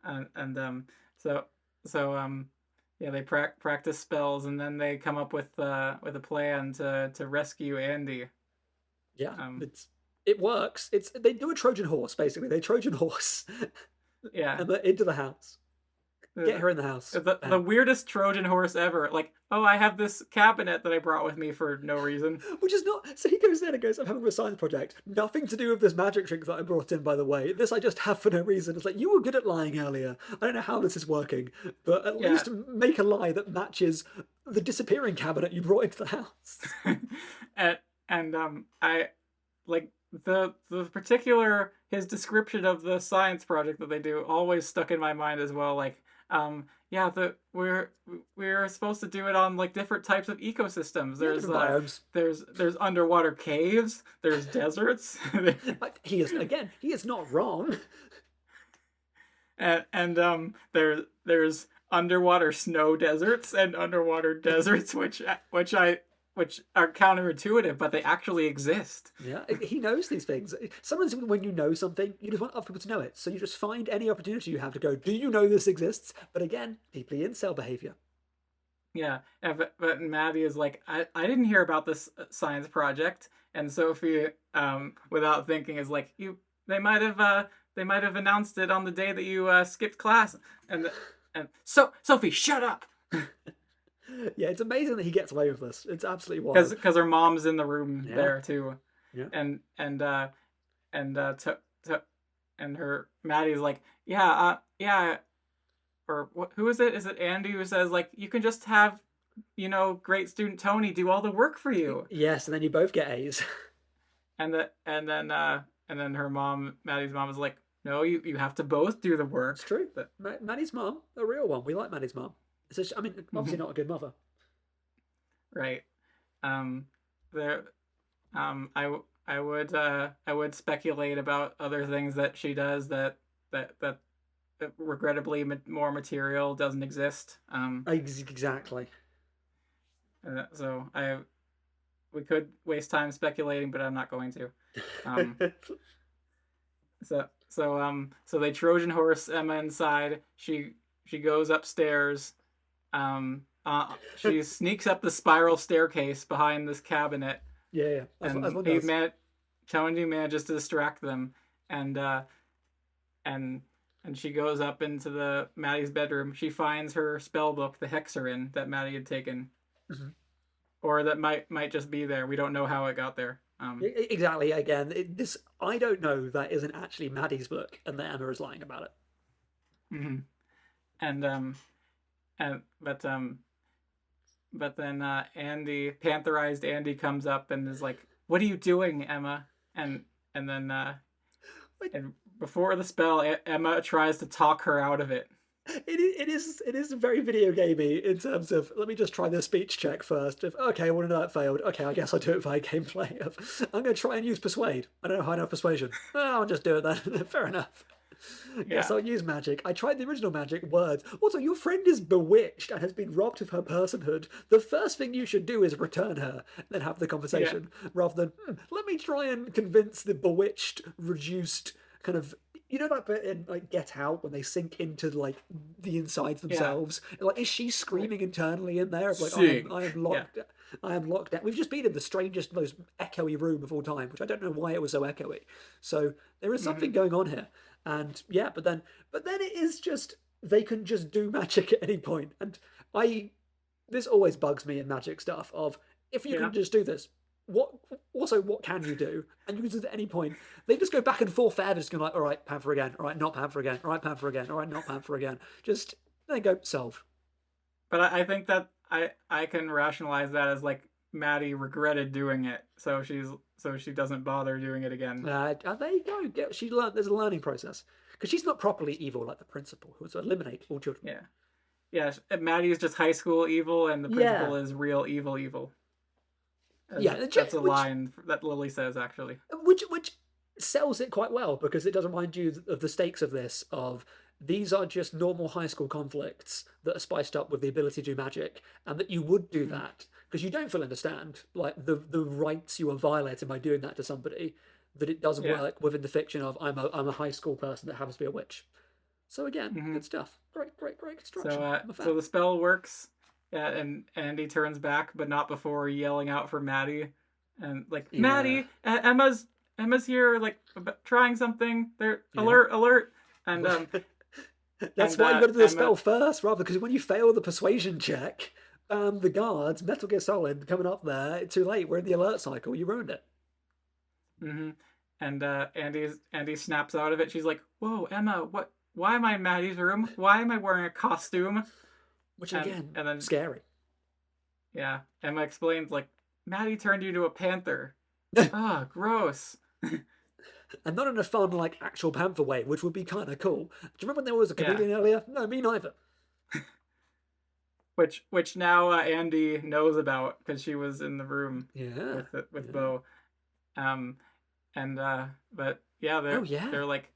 and so yeah, they practice spells, and then they come up with a plan to rescue Andy. Yeah, it works. They do a Trojan horse basically. They Trojan horse. Yeah, and into the house. Get her in the house. The weirdest Trojan horse ever. Like, oh, I have this cabinet that I brought with me for no reason. Which is not. So he goes in and goes, I'm having a science project. Nothing to do with this magic trick that I brought in, by the way. This I just have for no reason. It's like, you were good at lying earlier. I don't know how this is working, but at least make a lie that matches the disappearing cabinet you brought into the house. and I like the particular his description of the science project that they do always stuck in my mind as well. Like, yeah, we're supposed to do it on like different types of ecosystems. There's biomes. There's underwater caves. There's deserts. He is not wrong. And there's underwater snow deserts and underwater deserts, which are counterintuitive, but they actually exist. Yeah, he knows these things. Sometimes when you know something, you just want other people to know it. So you just find any opportunity you have to go, do you know this exists? But again, deeply incel behavior. Yeah, but Maddie is like, I didn't hear about this science project. And Sophie, without thinking, is like, they might have announced it on the day that you skipped class. And Sophie, shut up. Yeah, it's amazing that he gets away with this. It's absolutely wild. Because her mom's in the room there too. Yeah. And her Maddie's like, yeah, or who is it? Is it Andy who says like, you can just have, great student Tony do all the work for you? Yes, and then you both get A's. And then her mom, Maddie's mom, is like, no, you have to both do the work. It's true. But Maddie's mom, a real one. We like Maddie's mom. Obviously not a good mother. Right. I would speculate about other things that she does that regrettably more material doesn't exist. Exactly. So we could waste time speculating, but I'm not going to. So they Trojan horse Emma inside. She goes upstairs. She sneaks up the spiral staircase behind this cabinet. Yeah. Tony manages to distract them, and she goes up into Maddie's bedroom. She finds her spell book, the Hexerin that Maddie had taken, or that might just be there. We don't know how it got there. Exactly. Again, I don't know that isn't actually Maddie's book, and that Emma is lying about it. Mm-hmm. But then Pantherized Andy comes up and is like, "What are you doing, Emma?" And then and before the spell, Emma tries to talk her out of it. It is very video gamey in terms of, let me just try the speech check first. Okay, I want to know that failed. Okay, I guess I'll do it via gameplay. I'm going to try and use persuade. I don't know how I know persuasion. I'll just do it then. Fair enough. Yes, I'll use magic. I tried the original magic words. Also, your friend is bewitched and has been robbed of her personhood. The first thing you should do is return her, and then have the conversation, rather than, let me try and convince the bewitched, reduced kind of, that bit in like Get Out when they sink into like the insides themselves. Like, is she screaming internally in there? Like, I am locked. I am locked out. We've just been in the strangest, most echoey room of all time, which I don't know why it was so echoey. So there is something going on here. And but then it is just, they can just do magic at any point. And this always bugs me in magic stuff of, if you can just do this, what what can you do? And you can just at any point they just go back and forth forever, just going like, all right, Panther again, all right, not Panther again, all right, Panther again, all right, not Panther again. Just they go solve. But I think that I can rationalize that as like Maddie regretted doing it, so she doesn't bother doing it again. There you go. She learned. There's a learning process because she's not properly evil like the principal, who wants to eliminate all children. Yeah, yeah. Maddie is just high school evil, and the principal is real evil evil. Yeah, that's a line that Lily says actually. Which sells it quite well because it does remind you of the stakes of this. Of these are just normal high school conflicts that are spiced up with the ability to do magic, and that you would do that because you don't fully understand like the rights you are violating by doing that to somebody. That it does work within the fiction of I'm a high school person that happens to be a witch. So again, good stuff. Great construction. So the spell works. Yeah, and Andy turns back, but not before yelling out for Maddie, and like Maddie, Emma's here, like trying something. They're alert, and that's why you got to do the spell first, rather, because when you fail the persuasion check, the guards, Metal Gear Solid, coming up there, it's too late. We're in the alert cycle. You ruined it. And Andy snaps out of it. She's like, "Whoa, Emma, what? Why am I in Maddie's room? Why am I wearing a costume?" Which again, and then scary. Yeah, Emma explains like Maddie turned you into a panther. Gross. And not in a fun like actual panther way, which would be kind of cool. Do you remember when there was a comedian earlier? No, me neither. which now Andy knows about because she was in the room. With Beau. But they're like,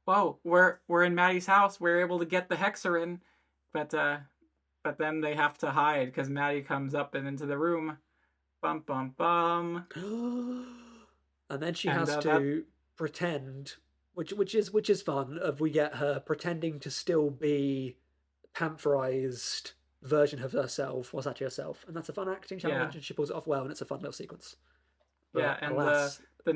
whoa, we're in Maddie's house. We're able to get the hexer in. But then they have to hide because Maddie comes up and into the room. Bum bum bum. And then she has to pretend, which is fun. We get her pretending to still be Pantherized version of herself, was actually herself, and that's a fun acting challenge. And she pulls it off well, and it's a fun little sequence. But and the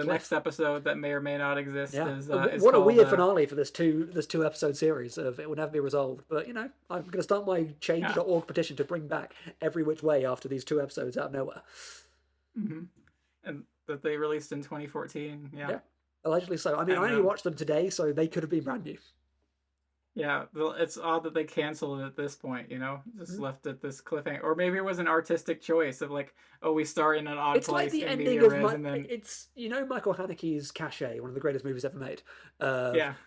next episode that may or may not exist is what a weird finale for this two episode series of It Will Never Be Resolved. But I'm going to start my change.org petition to bring back Every Which Way after these 2 episodes out of nowhere. And that they released in 2014. Yeah, allegedly so. I mean, I only watched them today, so they could have been brand new. Yeah, it's odd that they canceled it at this point, just left it this cliffhanger. Or maybe it was an artistic choice of like, we start in an odd place. It's like the ending of it's Michael Haneke's Cache, one of the greatest movies ever made.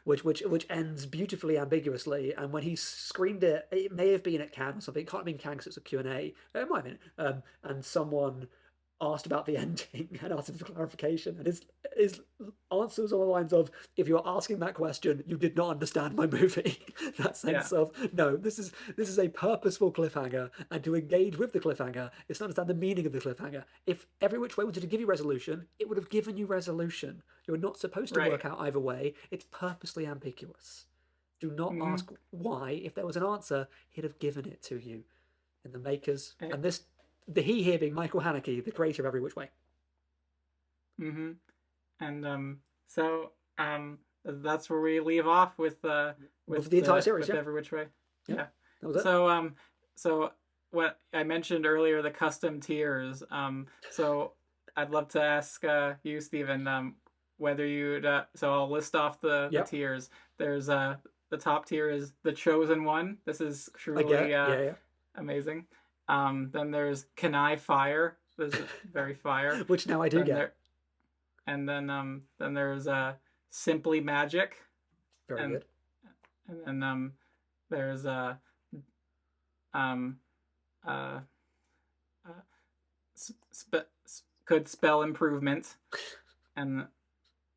Which ends beautifully ambiguously. And when he screened it, it may have been at Cannes or something. It can't have been Cannes because it's a Q&A. It might have been. And someone asked about the ending and asked him for clarification, and his answer was on the lines of, if you're asking that question, you did not understand my movie. That sense of, no, this is a purposeful cliffhanger, and to engage with the cliffhanger is to understand the meaning of the cliffhanger. If Every Which Way wanted to give you resolution, it would have given you resolution. You're not supposed to work out either way. It's purposely ambiguous. Do not ask why. If there was an answer, he'd have given it to you. And the makers, and this, the he here being Michael Haneke, the creator of Every Which Way. And so that's where we leave off with the entire series, with Every Which Way. Yeah. That was it. So what I mentioned earlier, the custom tiers. So I'd love to ask you, Stephen, whether you'd. So I'll list off the tiers. There's the top tier is the Chosen One. This is truly amazing. Then there's Can I Fire? This is very fire. Which now I do get. And then there's Simply Magic. Very good. And then there's Could Spell Improvement. And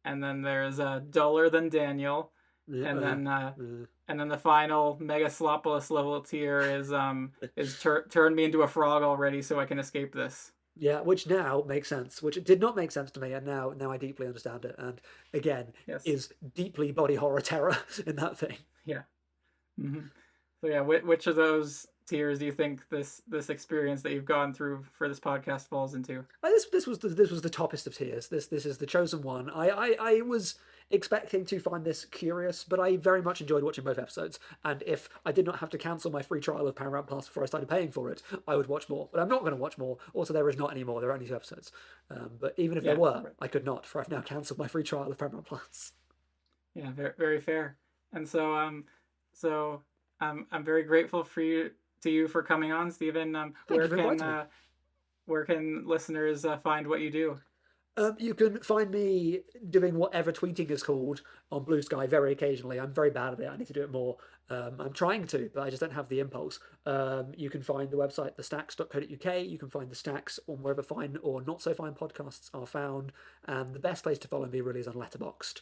then there's Duller Than Daniel. And then the final Megaslopolis level tier is turn me into a frog already so I can escape this. Yeah, which now makes sense. Which did not make sense to me, and now I deeply understand it. And again, is deeply body horror terror in that thing. Yeah. So yeah, which of those tiers do you think this experience that you've gone through for this podcast falls into? This was the toppest of tiers. This is the Chosen One. I was expecting to find this curious, but I very much enjoyed watching both episodes. And if I did not have to cancel my free trial of Paramount Plus before I started paying for it, I would watch more. But I'm not going to watch more. Also, there is not any more. There are only 2 episodes. But even if there were, I could not, for I've now cancelled my free trial of Paramount Plus. Yeah, very, very fair. And so I'm very grateful to you for coming on, Stephen. Where can listeners find what you do? You can find me doing whatever tweeting is called on Blue Sky very occasionally. I'm very bad at it. I need to do it more. I'm trying to, but I just don't have the impulse. You can find the website, thestacks.co.uk. You can find the Stacks on wherever fine or not so fine podcasts are found. And the best place to follow me really is on Letterboxd,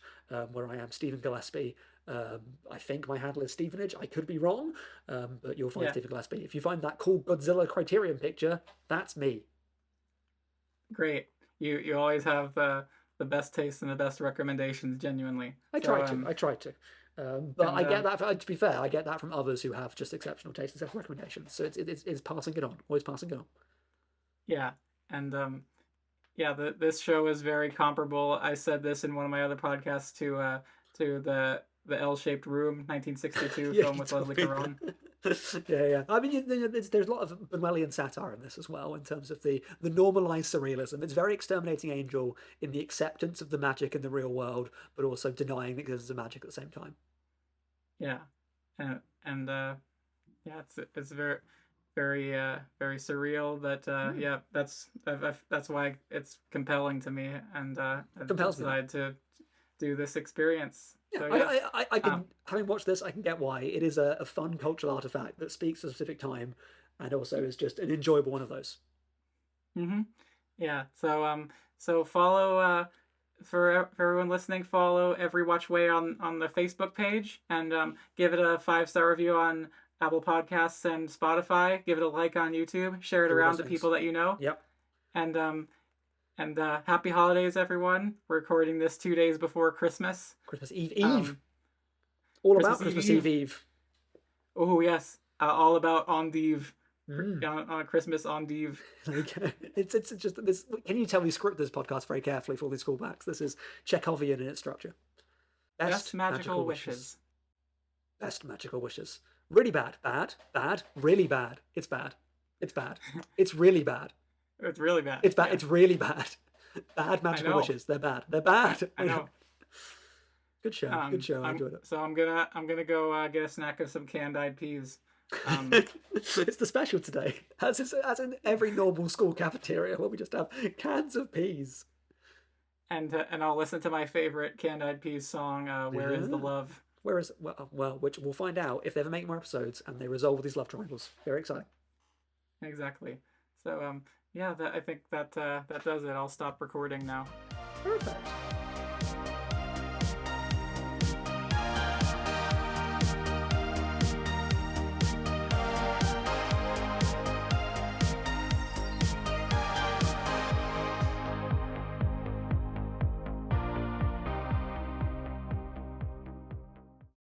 where I am Stephen Gillespie. I think my handle is Stevenage. I could be wrong, but you'll find Stephen Gillespie. If you find that cool Godzilla Criterion picture, that's me. Great. You always have the best taste and the best recommendations, genuinely. I try to. But I get that, to be fair, I get that from others who have just exceptional taste and such recommendations. So it's passing it on, always passing it on. Yeah. And this show is very comparable. I said this in one of my other podcasts to the L-Shaped Room, 1962 film with Leslie Caron. Yeah. I mean, there's a lot of Orwellian satire in this as well, in terms of the normalized surrealism. It's very Exterminating Angel in the acceptance of the magic in the real world, but also denying the existence of magic at the same time. Yeah, it's very, very, very surreal. That's why it's compelling to me, and I decided to do this experience. Yeah, so, I can, having watched this, I can get why. It is a fun cultural artifact that speaks to a specific time, and also is just an enjoyable one of those. Yeah. So follow for everyone listening. Follow EveRe-Watch Way on the Facebook page, and give it a 5-star review on Apple Podcasts and Spotify. Give it a like on YouTube. Share it around to people that you know. Yep. And happy holidays, everyone. We're recording this 2 days before Christmas. Christmas Eve. All about Christmas Eve. Oh, yes. All about Endive. On Christmas Endive. Okay. It's just this. Can you tell me script this podcast very carefully for all these callbacks? This is Chekhovian in its structure. Best magical wishes. Best magical wishes. Really bad. Bad. Really bad. It's bad. It's bad. It's really bad. It's really bad. It's bad. Yeah. It's really bad. Bad magical wishes. They're bad. They're bad. I know. Good show. Good show. I enjoyed it. So I'm gonna go get a snack of some canned-eyed peas. It's the special today, as in every normal school cafeteria where we just have cans of peas. And I'll listen to my favorite canned-eyed peas song. Where is the love? Which we'll find out if they ever make more episodes and they resolve these love triangles. Very exciting. Exactly. So I think that does it. I'll stop recording now. Perfect.